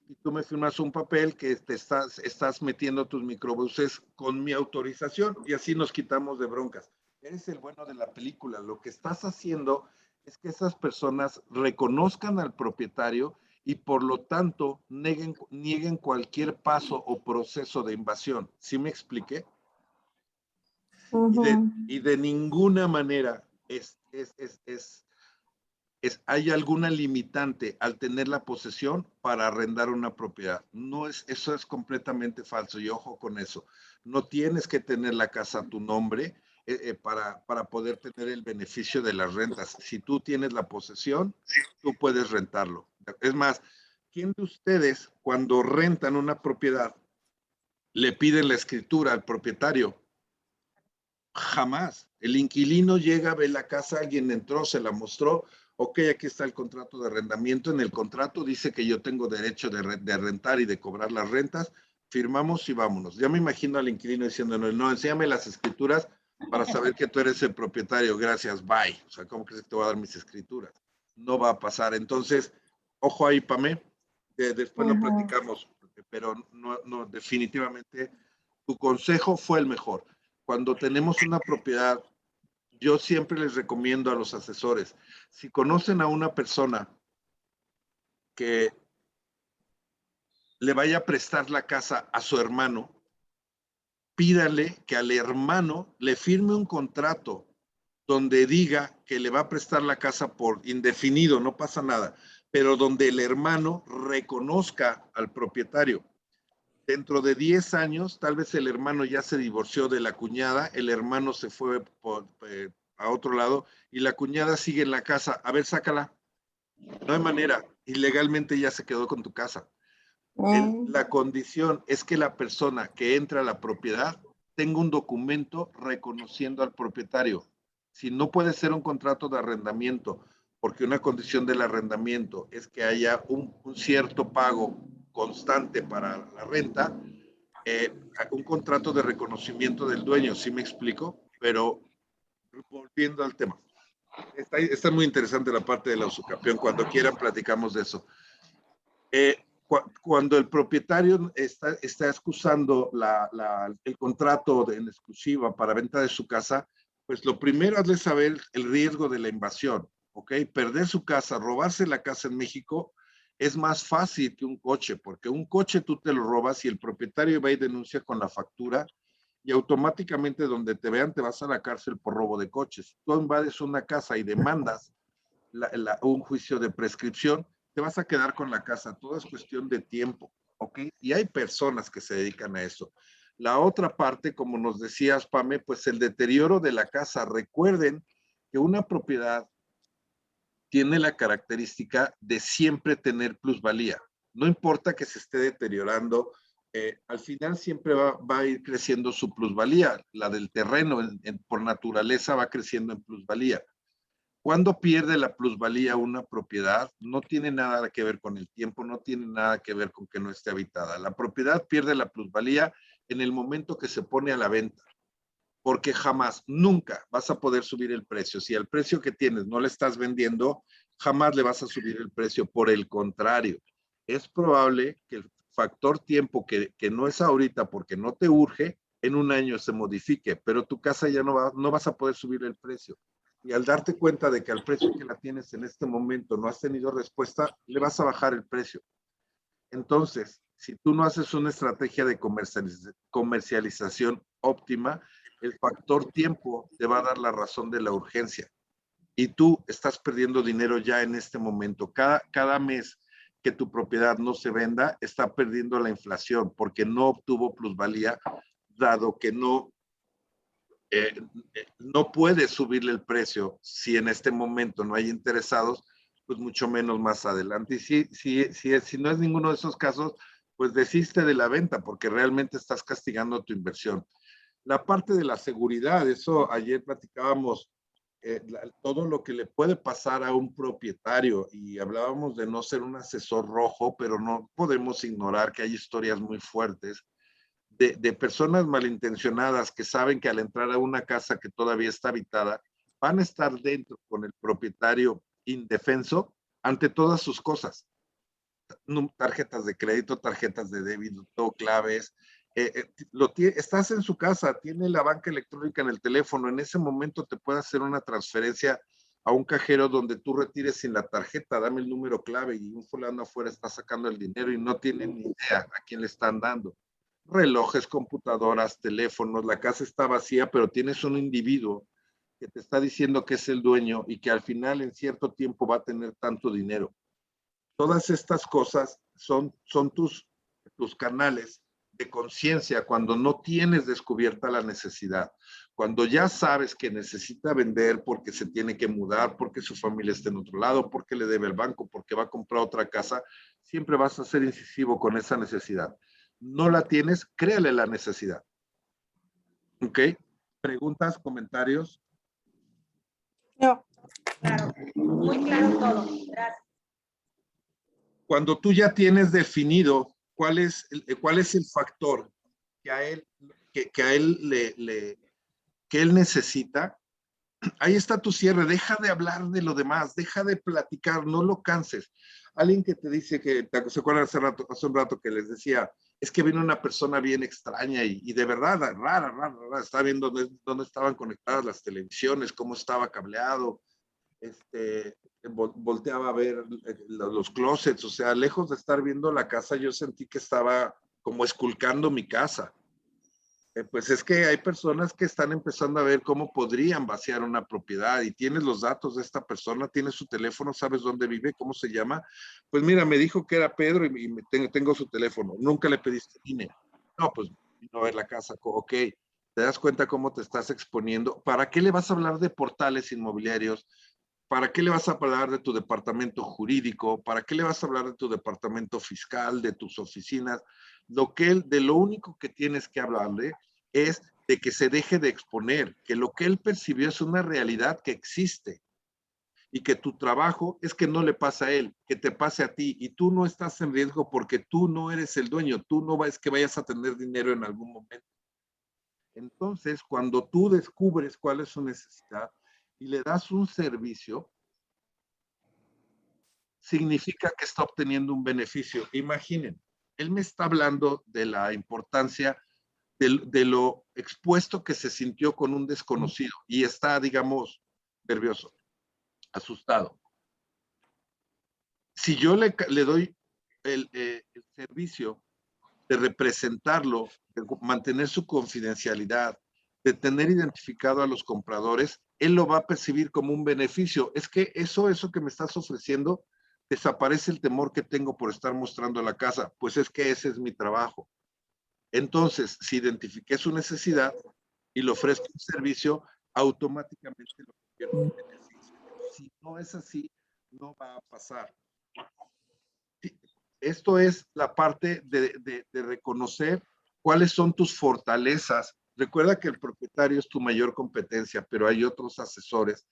Y tú me firmas un papel que estás metiendo tus microbuses con mi autorización y así nos quitamos de broncas. Eres el bueno de la película. Lo que estás haciendo es que esas personas reconozcan al propietario y por lo tanto nieguen cualquier paso o proceso de invasión. ¿Sí me expliqué? Y de ninguna manera hay alguna limitante al tener la posesión para arrendar una propiedad. No es, eso es completamente falso y ojo con eso. No tienes que tener la casa a tu nombre para poder tener el beneficio de las rentas. Si tú tienes la posesión, tú puedes rentarlo. Es más, ¿quién de ustedes cuando rentan una propiedad le piden la escritura al propietario? Jamás. El inquilino llega, ve la casa, alguien entró, se la mostró. Ok, aquí está el contrato de arrendamiento. En el contrato dice que yo tengo derecho de rentar y de cobrar las rentas. Firmamos y vámonos. Ya me imagino al inquilino diciendo, no, enséñame las escrituras para saber que tú eres el propietario. Gracias, bye. O sea, ¿cómo crees que te voy a dar mis escrituras? No va a pasar. Entonces, ojo ahí, Pamé. Después lo platicamos, pero no, definitivamente tu consejo fue el mejor. Cuando tenemos una propiedad, yo siempre les recomiendo a los asesores, si conocen a una persona que le vaya a prestar la casa a su hermano, pídale que al hermano le firme un contrato donde diga que le va a prestar la casa por indefinido, no pasa nada, pero donde el hermano reconozca al propietario. Dentro de 10 años, tal vez el hermano ya se divorció de la cuñada, el hermano se fue a otro lado y la cuñada sigue en la casa. A ver, sácala. No hay manera. Ilegalmente ya se quedó con tu casa. La condición es que la persona que entra a la propiedad tenga un documento reconociendo al propietario. Si no puede ser un contrato de arrendamiento, porque una condición del arrendamiento es que haya un cierto pago constante para la renta, un contrato de reconocimiento del dueño, ¿sí me explico? Pero volviendo al tema, está muy interesante la parte de la usucapión. Cuando quieran platicamos de eso. Cuando el propietario está excusando el contrato en exclusiva para venta de su casa, pues lo primero es saber el riesgo de la invasión, ¿ok? Perder su casa, robarse la casa en México es más fácil que un coche, porque un coche tú te lo robas y el propietario va y denuncia con la factura y automáticamente donde te vean te vas a la cárcel por robo de coches. Tú invades una casa y demandas un juicio de prescripción, te vas a quedar con la casa. Todo es cuestión de tiempo, ¿ok? Y hay personas que se dedican a eso. La otra parte, como nos decías, Pame, pues el deterioro de la casa. Recuerden que una propiedad tiene la característica de siempre tener plusvalía. No importa que se esté deteriorando, al final siempre va a ir creciendo su plusvalía. La del terreno, por naturaleza, va creciendo en plusvalía. ¿Cuándo pierde la plusvalía una propiedad? No tiene nada que ver con el tiempo, no tiene nada que ver con que no esté habitada. La propiedad pierde la plusvalía en el momento que se pone a la venta, porque jamás, nunca vas a poder subir el precio. Si al precio que tienes no le estás vendiendo, jamás le vas a subir el precio. Por el contrario, es probable que el factor tiempo que no es ahorita porque no te urge, en un año se modifique, pero tu casa ya no vas a poder subir el precio. Y al darte cuenta de que al precio que la tienes en este momento no has tenido respuesta, le vas a bajar el precio. Entonces, si tú no haces una estrategia de comercialización óptima, el factor tiempo te va a dar la razón de la urgencia. Y tú estás perdiendo dinero ya en este momento. Cada mes que tu propiedad no se venda, está perdiendo la inflación porque no obtuvo plusvalía, dado que no puede subirle el precio si en este momento no hay interesados, pues mucho menos más adelante. Y si no es ninguno de esos casos, pues desiste de la venta porque realmente estás castigando tu inversión. La parte de la seguridad, eso ayer platicábamos, todo lo que le puede pasar a un propietario y hablábamos de no ser un asesor rojo, pero no podemos ignorar que hay historias muy fuertes de personas malintencionadas que saben que al entrar a una casa que todavía está habitada, van a estar dentro con el propietario indefenso ante todas sus cosas. Tarjetas de crédito, tarjetas de débito, claves. Estás en su casa, tiene la banca electrónica en el teléfono, en ese momento te puede hacer una transferencia a un cajero donde tú retires sin la tarjeta, dame el número clave y un fulano afuera está sacando el dinero y no tiene ni idea a quién le están dando. Relojes, computadoras, teléfonos, la casa está vacía, pero tienes un individuo que te está diciendo que es el dueño y que al final en cierto tiempo va a tener tanto dinero. Todas estas cosas son tus canales de conciencia cuando no tienes descubierta la necesidad. Cuando ya sabes que necesita vender porque se tiene que mudar, porque su familia está en otro lado, porque le debe el banco, porque va a comprar otra casa, siempre vas a ser incisivo con esa necesidad. No la tienes, créale la necesidad. ¿Ok? ¿Preguntas, comentarios? No. Claro, muy claro todo. Gracias. Cuando tú ya tienes definido cuál es el factor que a él que él necesita, ahí está tu cierre. Deja de hablar de lo demás, deja de platicar, no lo canses. Alguien que te dice que, ¿se acuerdan hace un rato que les decía, es que vino una persona bien extraña y de verdad, rara, estaba viendo dónde estaban conectadas las televisiones, cómo estaba cableado, volteaba a ver los closets, o sea, lejos de estar viendo la casa, yo sentí que estaba como esculcando mi casa. Pues es que hay personas que están empezando a ver cómo podrían vaciar una propiedad y tienes los datos de esta persona, tienes su teléfono, sabes dónde vive, cómo se llama. Pues mira, me dijo que era Pedro y tengo su teléfono. Nunca le pediste INE. No, pues vino a ver la casa. Ok, te das cuenta cómo te estás exponiendo. ¿Para qué le vas a hablar de portales inmobiliarios? ¿Para qué le vas a hablar de tu departamento jurídico? ¿Para qué le vas a hablar de tu departamento fiscal, de tus oficinas? De lo único que tienes que hablarle es de que se deje de exponer, que lo que él percibió es una realidad que existe y que tu trabajo es que no le pasa a él, que te pase a ti y tú no estás en riesgo porque tú no eres el dueño, tú no es que vayas a tener dinero en algún momento. Entonces, cuando tú descubres cuál es su necesidad y le das un servicio, significa que está obteniendo un beneficio. Imaginen, él me está hablando de la importancia de lo expuesto que se sintió con un desconocido y está, digamos, nervioso, asustado. Si yo le doy el servicio de representarlo, de mantener su confidencialidad, de tener identificado a los compradores, él lo va a percibir como un beneficio. Es que eso que me estás ofreciendo, desaparece el temor que tengo por estar mostrando la casa. Pues es que ese es mi trabajo. Entonces, si identifiqué su necesidad y le ofrezco un servicio, automáticamente lo convierto en beneficio. Si no es así, no va a pasar. Esto es la parte de reconocer cuáles son tus fortalezas. Recuerda que el propietario es tu mayor competencia, pero hay otros asesores.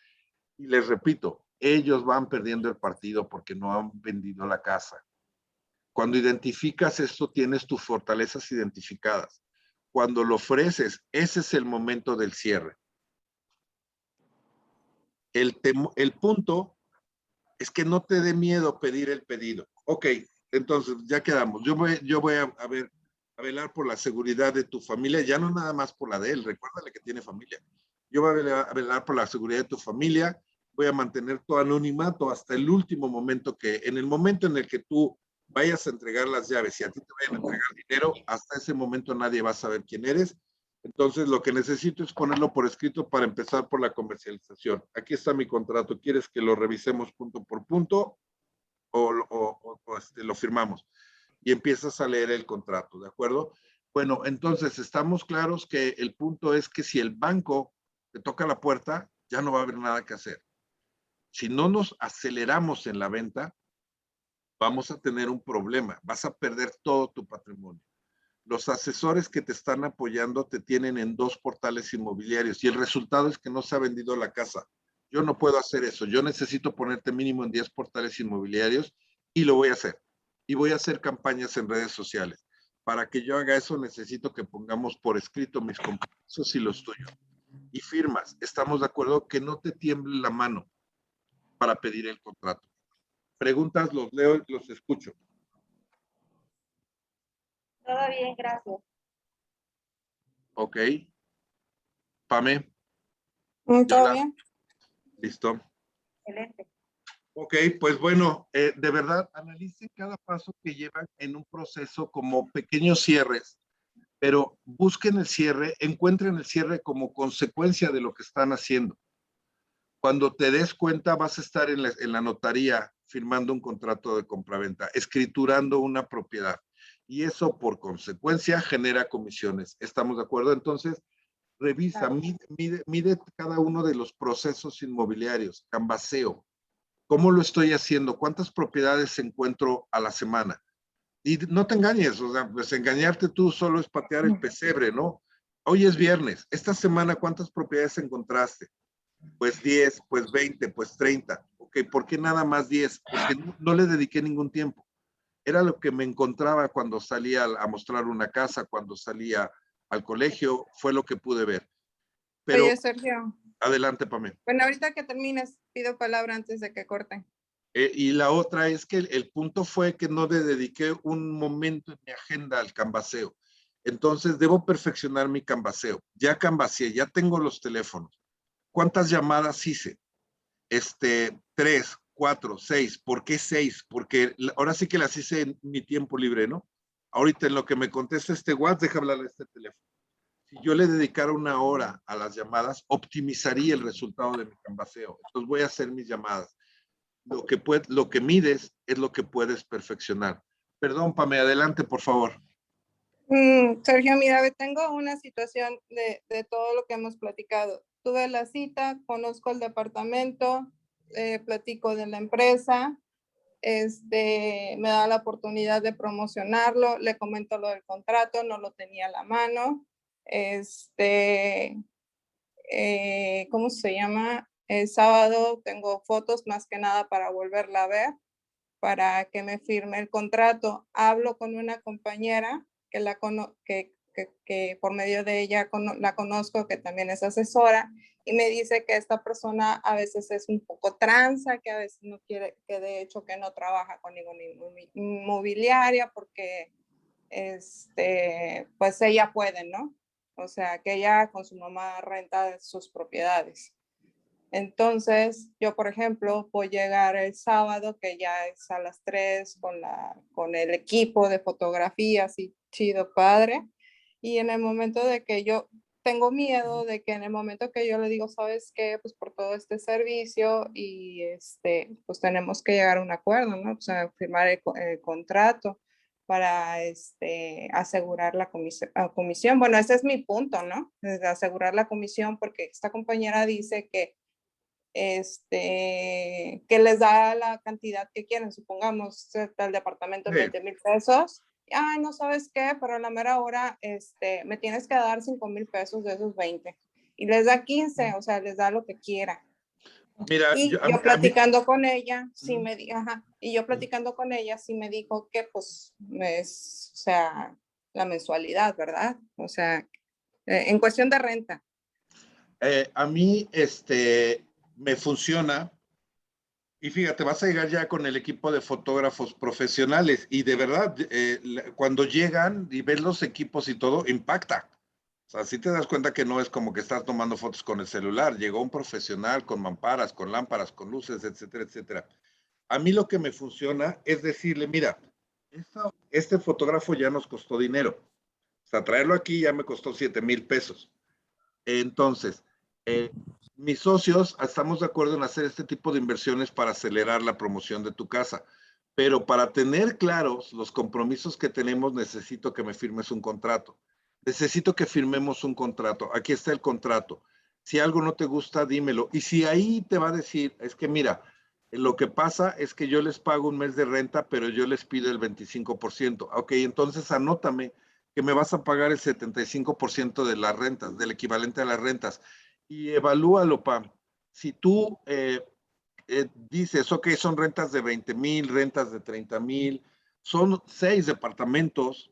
Y les repito, ellos van perdiendo el partido porque no han vendido la casa. Cuando identificas esto, tienes tus fortalezas identificadas. Cuando lo ofreces, ese es el momento del cierre. El punto es que no te dé miedo pedir el pedido. Ok, entonces ya quedamos. Yo voy a velar por la seguridad de tu familia, ya no nada más por la de él, recuérdale que tiene familia. Yo voy a velar por la seguridad de tu familia, voy a mantener tu anonimato hasta el último momento en el momento en el que tú vayas a entregar las llaves y a ti te vayan a entregar dinero, hasta ese momento nadie va a saber quién eres. Entonces, lo que necesito es ponerlo por escrito para empezar por la comercialización. Aquí está mi contrato. ¿Quieres que lo revisemos punto por punto o lo firmamos? Y empiezas a leer el contrato, ¿de acuerdo? Bueno, entonces, estamos claros que el punto es que si el banco te toca la puerta, ya no va a haber nada que hacer. Si no nos aceleramos en la venta, vamos a tener un problema. Vas a perder todo tu patrimonio. Los asesores que te están apoyando te tienen en 2 portales inmobiliarios y el resultado es que no se ha vendido la casa. Yo no puedo hacer eso. Yo necesito ponerte mínimo en 10 portales inmobiliarios y lo voy a hacer. Y voy a hacer campañas en redes sociales. Para que yo haga eso necesito que pongamos por escrito mis compromisos y los tuyos. Y firmas. Estamos de acuerdo que no te tiemble la mano para pedir el contrato. Preguntas, los leo y los escucho. Todo bien, gracias. Ok. Pame. ¿Todo bien? Listo. Excelente. Ok, pues bueno, de verdad, analicen cada paso que llevan en un proceso como pequeños cierres, pero busquen el cierre, encuentren el cierre como consecuencia de lo que están haciendo. Cuando te des cuenta, vas a estar en la notaría firmando un contrato de compraventa, escriturando una propiedad. Y eso, por consecuencia, genera comisiones. ¿Estamos de acuerdo? Entonces, revisa, mide cada uno de los procesos inmobiliarios, canvaseo. ¿Cómo lo estoy haciendo? ¿Cuántas propiedades encuentro a la semana? Y no te engañes, o sea, pues engañarte tú solo es patear el pesebre, ¿no? Hoy es viernes. Esta semana, ¿cuántas propiedades encontraste? Pues 10, pues 20, pues 30. Ok, ¿por qué nada más 10? Porque no le dediqué ningún tiempo. Era lo que me encontraba cuando salía a mostrar una casa, cuando salía al colegio, fue lo que pude ver. Pero Oye, Sergio. adelante, Pamela. Bueno, ahorita que termines, pido palabra antes de que corten. Y la otra es que el punto fue que no le dediqué un momento en mi agenda al canvaseo. Entonces, debo perfeccionar mi canvaseo. Ya canvaseé, ya tengo los teléfonos. ¿Cuántas llamadas hice? 3, 4, 6. ¿Por qué 6? Porque ahora sí que las hice en mi tiempo libre, ¿no? Ahorita en lo que me contesta WhatsApp, deja hablarle a este teléfono. Si yo le dedicara 1 hora a las llamadas, optimizaría el resultado de mi canvaseo. Entonces voy a hacer mis llamadas. Lo que mides es lo que puedes perfeccionar. Perdón, Pame, adelante, por favor. Sergio, mira, tengo una situación de todo lo que hemos platicado. Tuve la cita, conozco el departamento, platico de la empresa, me da la oportunidad de promocionarlo, le comento lo del contrato, no lo tenía a la mano. ¿Cómo se llama? El sábado tengo fotos más que nada para volverla a ver, para que me firme el contrato. Hablo con una compañera que por medio de ella la conozco, que también es asesora, y me dice que esta persona a veces es un poco tranza, que a veces no quiere, que de hecho que no trabaja con ninguna inmobiliaria porque pues ella puede, ¿no? O sea, que ella con su mamá renta sus propiedades. Entonces, yo, por ejemplo, voy a llegar el sábado, que ya es a las 3, con el equipo de fotografía, así chido, padre. Y en el momento de que yo tengo miedo de que en el momento que yo le digo, ¿sabes qué? Pues por todo este servicio y pues tenemos que llegar a un acuerdo, ¿no? O sea, firmar el contrato para asegurar la comisión. Bueno, ese es mi punto, ¿no? De asegurar la comisión, porque esta compañera dice que que les da la cantidad que quieren, supongamos, el departamento en 20,000 pesos. Ay, no sabes qué, pero a la mera hora me tienes que dar 5,000 pesos de esos 20. Y les da 15, o sea, les da lo que quiera. Mira, y yo platicando con ella, sí me dijo que pues es, o sea, la mensualidad, ¿verdad? O sea, en cuestión de renta. A mí, me funciona. Y fíjate, vas a llegar ya con el equipo de fotógrafos profesionales y de verdad, cuando llegan y ves los equipos y todo, impacta. O sea, sí te das cuenta que no es como que estás tomando fotos con el celular. Llegó un profesional con mamparas, con lámparas, con luces, etcétera, etcétera. A mí lo que me funciona es decirle, mira, este fotógrafo ya nos costó dinero. O sea, traerlo aquí ya me costó 7,000 pesos. Entonces, mis socios estamos de acuerdo en hacer este tipo de inversiones para acelerar la promoción de tu casa. Pero para tener claros los compromisos que tenemos, necesito que me firmes un contrato. Necesito que firmemos un contrato. Aquí está el contrato. Si algo no te gusta, dímelo. Y si ahí te va a decir, es que mira, lo que pasa es que yo les pago un mes de renta, pero yo les pido el 25%. Ok, entonces anótame que me vas a pagar el 75% de las rentas, del equivalente a las rentas. Y evalúalo, Pam. Si tú dices, ok, son rentas de 20,000, rentas de 30,000, son 6 departamentos,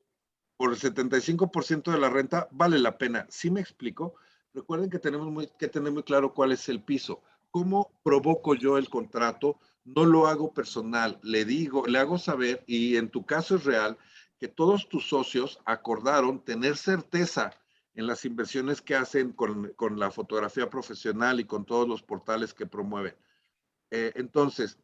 por el 75% de la renta, vale la pena. ¿Sí me explico? Recuerden que tenemos que tener muy claro cuál es el piso. ¿Cómo provoco yo el contrato? No lo hago personal, le hago saber, y en tu caso es real, que todos tus socios acordaron tener certeza en las inversiones que hacen con la fotografía profesional y con todos los portales que promueven. Entonces,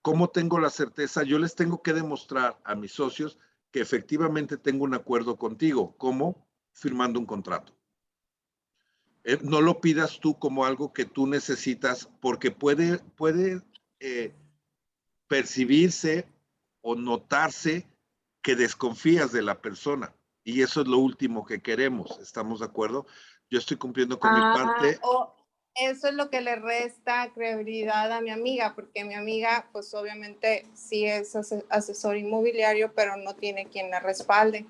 ¿cómo tengo la certeza? Yo les tengo que demostrar a mis socios que efectivamente tengo un acuerdo contigo. ¿Cómo? Firmando un contrato. No lo pidas tú como algo que tú necesitas, porque puede percibirse o notarse que desconfías de la persona. Y eso es lo último que queremos. ¿Estamos de acuerdo? Yo estoy cumpliendo con mi parte. Eso es lo que le resta credibilidad a mi amiga, porque mi amiga, pues obviamente sí es asesor inmobiliario, pero no tiene quien la respalde.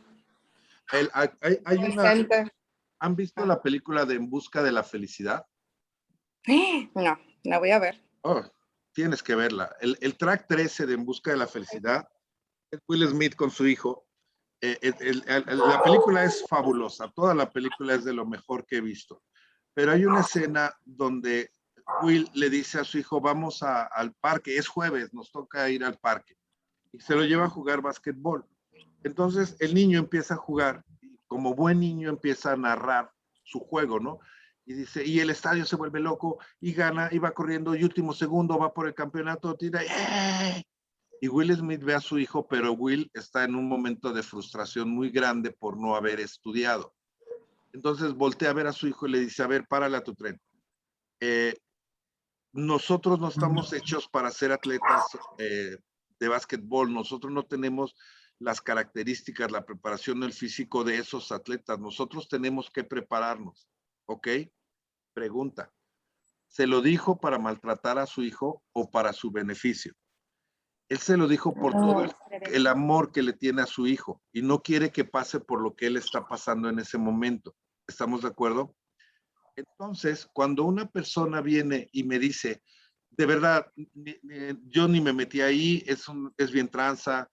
¿Han visto la película de En Busca de la Felicidad? No, la voy a ver. Oh, tienes que verla. El track 13 de En Busca de la Felicidad es Will Smith con su hijo. La película es fabulosa. Toda la película es de lo mejor que he visto. Pero hay una escena donde Will le dice a su hijo, vamos al parque, es jueves, nos toca ir al parque. Y se lo lleva a jugar básquetbol. Entonces el niño empieza a jugar, y como buen niño empieza a narrar su juego, ¿no? Y dice, y el estadio se vuelve loco, y gana, y va corriendo, y último segundo va por el campeonato, tira, ¡eh! Y Will Smith ve a su hijo, pero Will está en un momento de frustración muy grande por no haber estudiado. Entonces voltea a ver a su hijo y le dice, a ver, párale a tu tren. Nosotros no estamos hechos para ser atletas de básquetbol, nosotros no tenemos las características, la preparación, el físico de esos atletas, nosotros tenemos que prepararnos, ¿ok? Pregunta, ¿se lo dijo para maltratar a su hijo o para su beneficio? Él se lo dijo por todo el amor que le tiene a su hijo y no quiere que pase por lo que él está pasando en ese momento. ¿Estamos de acuerdo? Entonces, cuando una persona viene y me dice, de verdad, yo ni me metí ahí, es bien tranza,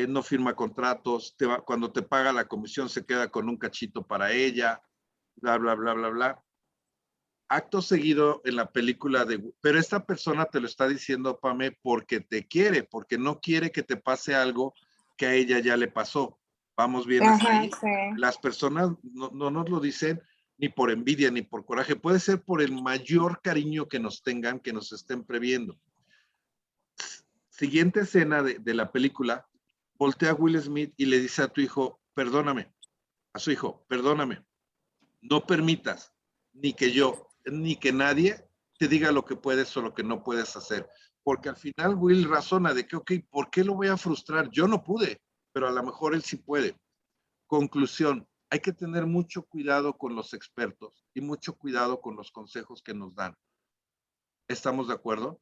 no firma contratos, cuando te paga la comisión se queda con un cachito para ella, bla, bla, bla, bla, bla. Acto seguido en la película pero esta persona te lo está diciendo, Pame, porque te quiere, porque no quiere que te pase algo que a ella ya le pasó. ¿Vamos bien hasta ahí? Sí. Las personas no nos lo dicen ni por envidia ni por coraje, puede ser por el mayor cariño que nos tengan, que nos estén previendo. Siguiente escena de la película, voltea a Will Smith y le dice a tu hijo, perdóname, a su hijo, perdóname, no permitas ni que yo, ni que nadie te diga lo que puedes o lo que no puedes hacer. Porque al final Will razona de que, ok, ¿por qué lo voy a frustrar? Yo no pude, pero a lo mejor él sí puede. Conclusión, hay que tener mucho cuidado con los expertos y mucho cuidado con los consejos que nos dan. ¿Estamos de acuerdo?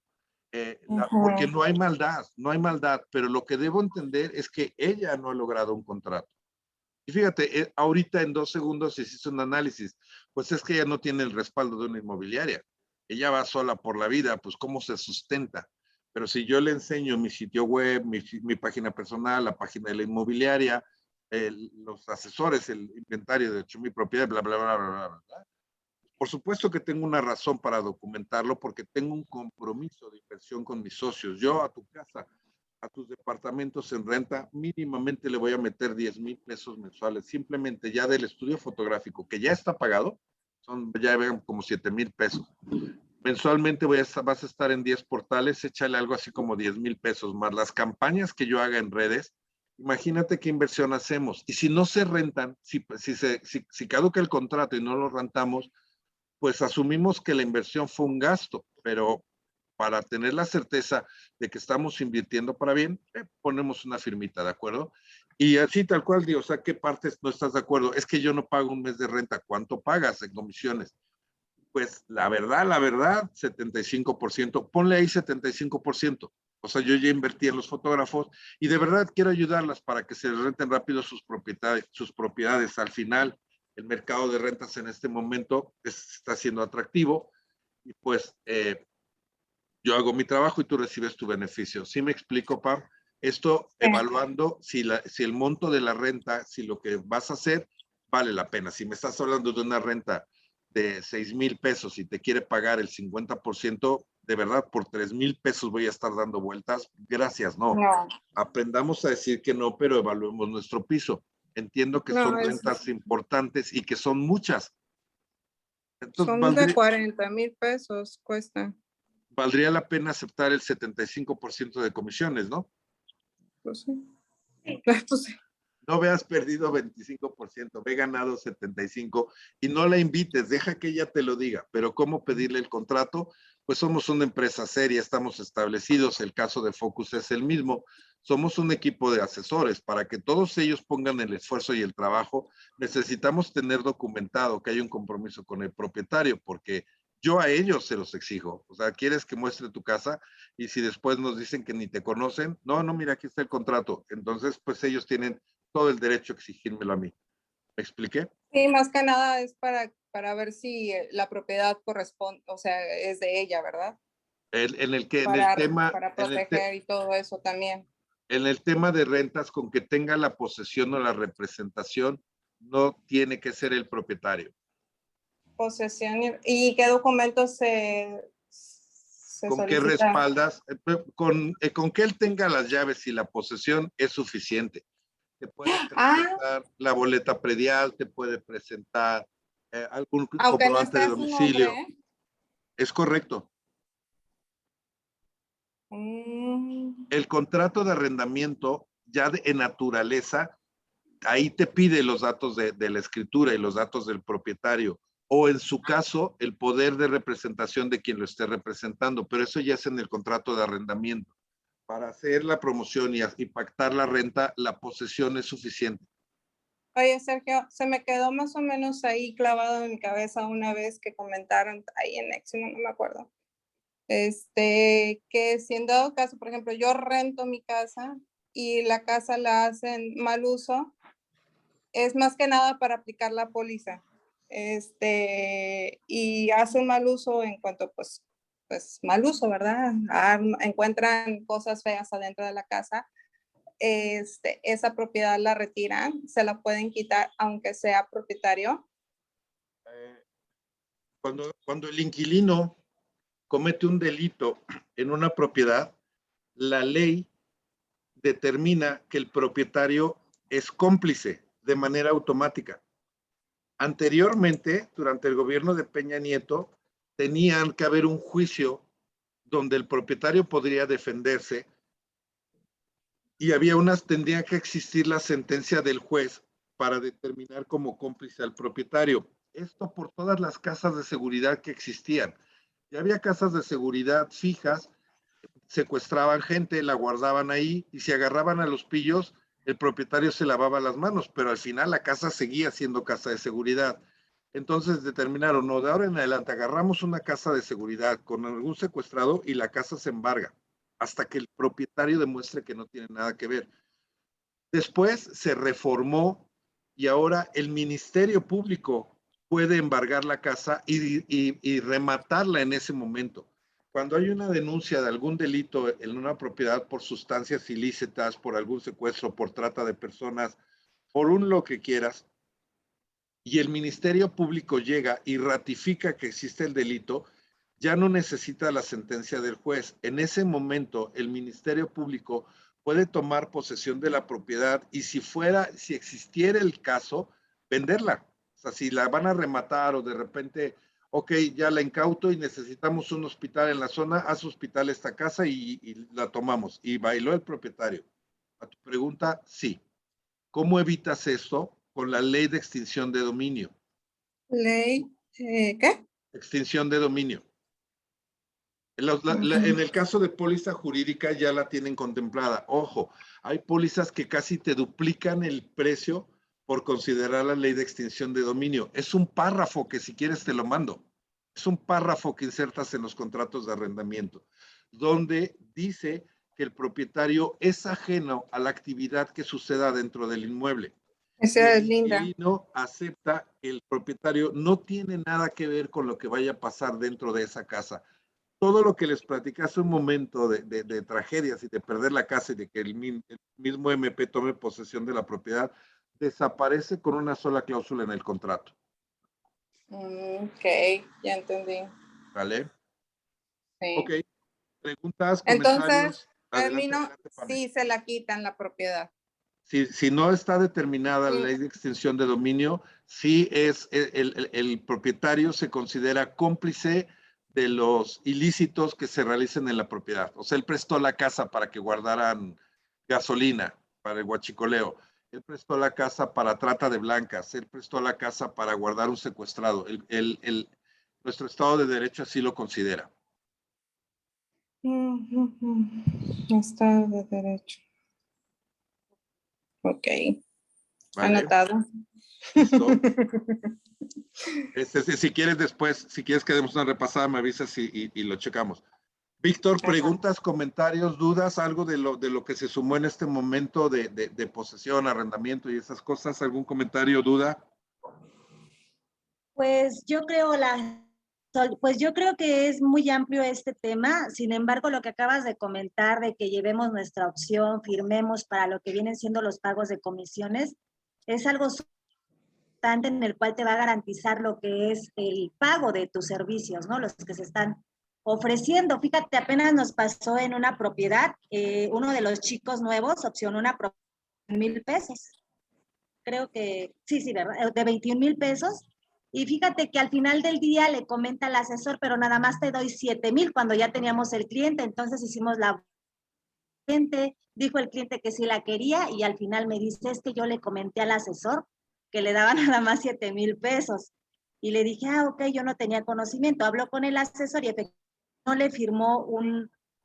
Porque no hay maldad, pero lo que debo entender es que ella no ha logrado un contrato. Y fíjate, ahorita en 2 segundos se hizo un análisis, pues es que ella no tiene el respaldo de una inmobiliaria. Ella va sola por la vida, pues ¿cómo se sustenta? Pero si yo le enseño mi sitio web, mi página personal, la página de la inmobiliaria, los asesores, el inventario de hecho mi propiedad, bla, bla, bla, bla, bla, bla. Por supuesto que tengo una razón para documentarlo porque tengo un compromiso de inversión con mis socios. Yo a tu casa, a tus departamentos en renta, mínimamente le voy a meter 10,000 pesos mensuales, simplemente ya del estudio fotográfico, que ya está pagado, ya ven como 7,000 pesos. Mensualmente vas a estar en 10 portales, échale algo así como 10,000 pesos más las campañas que yo haga en redes. Imagínate qué inversión hacemos. Y si no se rentan, si caduca el contrato y no lo rentamos, pues asumimos que la inversión fue un gasto, pero para tener la certeza de que estamos invirtiendo para bien, ponemos una firmita, ¿de acuerdo? Y así tal cual, digo, o sea, ¿qué partes no estás de acuerdo? Es que yo no pago un mes de renta, ¿cuánto pagas en comisiones? Pues la verdad, 75%, ponle ahí 75%. O sea, yo ya invertí en los fotógrafos y de verdad quiero ayudarlas para que se renten rápido sus propiedades. Al final, el mercado de rentas en este momento está siendo atractivo y pues yo hago mi trabajo y tú recibes tu beneficio. ¿Sí me explico, Pam? Esto evaluando si el monto de la renta, si lo que vas a hacer vale la pena. Si me estás hablando de una renta de 6,000 pesos y te quiere pagar el 50%, de verdad, por 3,000 pesos voy a estar dando vueltas. Gracias, no. Aprendamos a decir que no, pero evaluemos nuestro piso. Entiendo que son rentas importantes y que son muchas. Entonces, son de 40,000 pesos, cuesta. Valdría la pena aceptar el 75% de comisiones, ¿no? Pues sí. Pues sí. No veas perdido 25%, ve ganado 75% y no la invites, deja que ella te lo diga. Pero ¿cómo pedirle el contrato? Pues somos una empresa seria, estamos establecidos, el caso de Focus es el mismo. Somos un equipo de asesores. Para que todos ellos pongan el esfuerzo y el trabajo, necesitamos tener documentado que hay un compromiso con el propietario, porque yo a ellos se los exijo. O sea, ¿quieres que muestre tu casa? Y si después nos dicen que ni te conocen, no, mira, aquí está el contrato. Entonces, pues ellos tienen todo el derecho a exigírmelo a mí. ¿Me expliqué? Sí, más que nada es para ver si la propiedad corresponde, o sea, es de ella, ¿verdad? Para proteger y todo eso también. En el tema de rentas, con que tenga la posesión o la representación, no tiene que ser el propietario. Posesión y qué documentos se ¿Con qué solicitan? respaldas? Con que él tenga las llaves y la posesión es suficiente. Te puede Ah, presentar la boleta predial, te puede presentar algún aunque no comprobante esté de a su nombre, domicilio. ¿eh? Es correcto. Mm, El contrato de arrendamiento, ya en naturaleza, ahí te pide los datos de la escritura y los datos del propietario, o en su caso, el poder de representación de quien lo esté representando, pero eso ya es en el contrato de arrendamiento. Para hacer la promoción y pactar la renta, la posesión es suficiente. Oye, Sergio, se me quedó más o menos ahí clavado en mi cabeza una vez que comentaron ahí en Neximo, no me acuerdo. Que si en dado caso, por ejemplo, yo rento mi casa y la casa la hacen mal uso, es más que nada para aplicar la póliza. Y hacen mal uso en cuanto, pues mal uso, ¿verdad? Encuentran cosas feas adentro de la casa. Esa propiedad la retiran, se la pueden quitar aunque sea propietario. Cuando el inquilino comete un delito en una propiedad, la ley determina que el propietario es cómplice de manera automática. Anteriormente, durante el gobierno de Peña Nieto, tenían que haber un juicio donde el propietario podría defenderse y tendría que existir la sentencia del juez para determinar como cómplice al propietario. Esto por todas las casas de seguridad que existían. Ya había casas de seguridad fijas, secuestraban gente, la guardaban ahí y si agarraban a los pillos, el propietario se lavaba las manos, pero al final la casa seguía siendo casa de seguridad. Entonces determinaron, no, de ahora en adelante agarramos una casa de seguridad con algún secuestrado y la casa se embarga hasta que el propietario demuestre que no tiene nada que ver. Después se reformó y ahora el Ministerio Público puede embargar la casa y rematarla en ese momento. Cuando hay una denuncia de algún delito en una propiedad por sustancias ilícitas, por algún secuestro, por trata de personas, por un lo que quieras, y el Ministerio Público llega y ratifica que existe el delito, ya no necesita la sentencia del juez. En ese momento, el Ministerio Público puede tomar posesión de la propiedad y si existiera el caso, venderla. O sea, si la van a rematar o de repente, ok, ya la incauto y necesitamos un hospital en la zona, haz hospital esta casa y la tomamos. Y bailó el propietario. A tu pregunta, sí. ¿Cómo evitas esto? Con la ley de extinción de dominio. Ley, ¿qué? Extinción de dominio. En el caso de póliza jurídica ya la tienen contemplada. Ojo, hay pólizas que casi te duplican el precio por considerar la ley de extinción de dominio. Es un párrafo que si quieres te lo mando. Es un párrafo que insertas en los contratos de arrendamiento, donde dice que el propietario es ajeno a la actividad que suceda dentro del inmueble. Esa es linda. El inquilino acepta que el propietario no tiene nada que ver con lo que vaya a pasar dentro de esa casa. Todo lo que les platicé hace un momento de tragedias y de perder la casa y de que el mismo MP tome posesión de la propiedad, desaparece con una sola cláusula en el contrato. Ok, ya entendí. ¿Vale? Sí. Ok. Preguntas, Entonces, comentarios. a mí Adelante, no, adelante, Pame. sí se la quitan la propiedad. Si no está determinada la ley de extinción de dominio, sí es el propietario se considera cómplice de los ilícitos que se realicen en la propiedad. O sea, él prestó la casa para que guardaran gasolina para el huachicoleo. Él prestó la casa para trata de blancas. Él prestó la casa para guardar un secuestrado. Nuestro Estado de Derecho así lo considera. Estado de Derecho. Ok, ¿Vale? anotado. ¿Listo? Si quieres después, si quieres que demos una repasada, me avisas y lo checamos. Víctor, preguntas, comentarios, dudas, algo de lo que se sumó en este momento de posesión, arrendamiento y esas cosas, algún comentario, duda. Pues yo creo que es muy amplio este tema. Sin embargo, lo que acabas de comentar de que llevemos nuestra opción, firmemos para lo que vienen siendo los pagos de comisiones, es algo importante en el cual te va a garantizar lo que es el pago de tus servicios, ¿no? Los que se están ofreciendo. Fíjate, apenas nos pasó en una propiedad, uno de los chicos nuevos opcionó una propiedad de 1,000 pesos. Creo que, sí, ¿verdad? De 21,000 pesos. Y fíjate que al final del día le comenta al asesor, pero nada más te doy 7,000 cuando ya teníamos el cliente. Entonces hicimos la gente, dijo el cliente que sí la quería y al final me dice, es que yo le comenté al asesor que le daban nada más 7,000 pesos. Y le dije, ok, yo no tenía conocimiento. Habló con el asesor y efectivamente no le firmó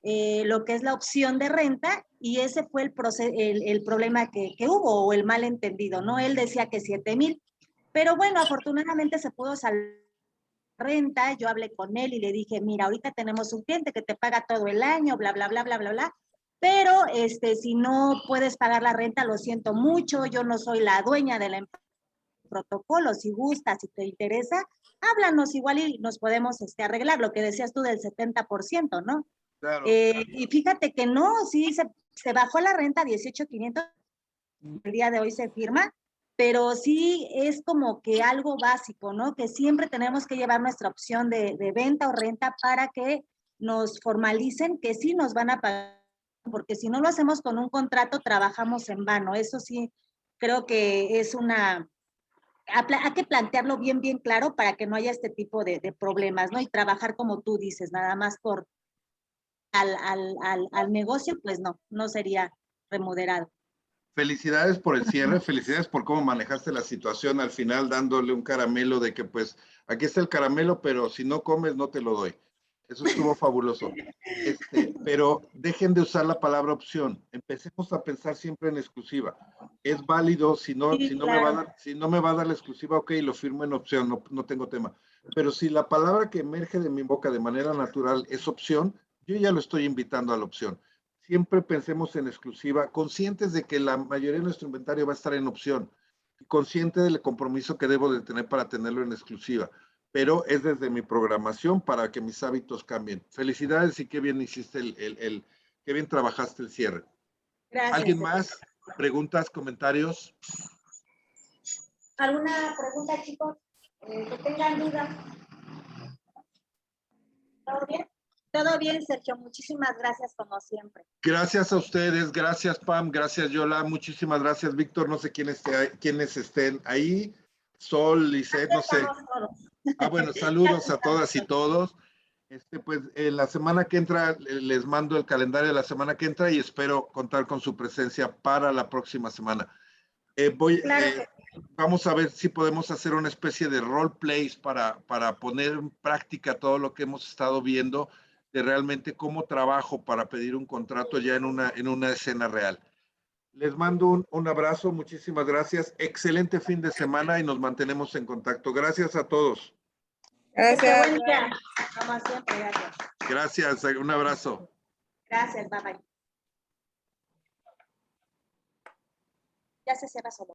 lo que es la opción de renta y ese fue el problema que hubo o el malentendido, ¿no? Él decía que 7,000, pero bueno, afortunadamente se pudo salvar renta. Yo hablé con él y le dije, mira, ahorita tenemos un cliente que te paga todo el año, bla, bla, bla, bla, bla, bla, pero si no puedes pagar la renta, lo siento mucho, yo no soy la dueña de la empresa, protocolo, si gustas, si te interesa, háblanos igual y nos podemos arreglar, lo que decías tú del 70%, ¿no? Claro. Y fíjate que no, sí, se bajó la renta a 18,500, el día de hoy se firma, pero sí es como que algo básico, ¿no? Que siempre tenemos que llevar nuestra opción de venta o renta para que nos formalicen que sí nos van a pagar, porque si no lo hacemos con un contrato, trabajamos en vano. Eso sí, creo que es hay que plantearlo bien, bien claro para que no haya este tipo de problemas, ¿no? Y trabajar como tú dices, nada más por al negocio, pues no sería remunerado. Felicidades por el cierre, felicidades por cómo manejaste la situación al final, dándole un caramelo de que pues aquí está el caramelo, pero si no comes no te lo doy. Eso estuvo fabuloso. Pero dejen de usar la palabra opción. Empecemos a pensar siempre en exclusiva. Es válido, si no me va a dar la exclusiva, ok, lo firmo en opción, no tengo tema. Pero si la palabra que emerge de mi boca de manera natural es opción, yo ya lo estoy invitando a la opción. Siempre pensemos en exclusiva, conscientes de que la mayoría de nuestro inventario va a estar en opción, consciente del compromiso que debo de tener para tenerlo en exclusiva, pero es desde mi programación para que mis hábitos cambien. Felicidades y qué bien hiciste qué bien trabajaste el cierre. Gracias. ¿Alguien más? ¿Preguntas, comentarios? ¿Alguna pregunta, chicos? Que tengan dudas. ¿Todo bien? Todo bien, Sergio. Muchísimas gracias, como siempre. Gracias a ustedes, gracias Pam, gracias Yola, muchísimas gracias Víctor, no sé quiénes estén ahí, Sol, Lisette, no sé. Bueno, saludos a todas y todos. Pues la semana que entra les mando el calendario de la semana que entra y espero contar con su presencia para la próxima semana. Vamos a ver si podemos hacer una especie de role plays para poner en práctica todo lo que hemos estado viendo de realmente cómo trabajo para pedir un contrato ya en una escena real. Les mando un abrazo, muchísimas gracias, excelente fin de semana y nos mantenemos en contacto. Gracias a todos. Gracias. Buen día. Como siempre, gracias. Gracias, un abrazo. Gracias, bye bye. Ya se cierra solo.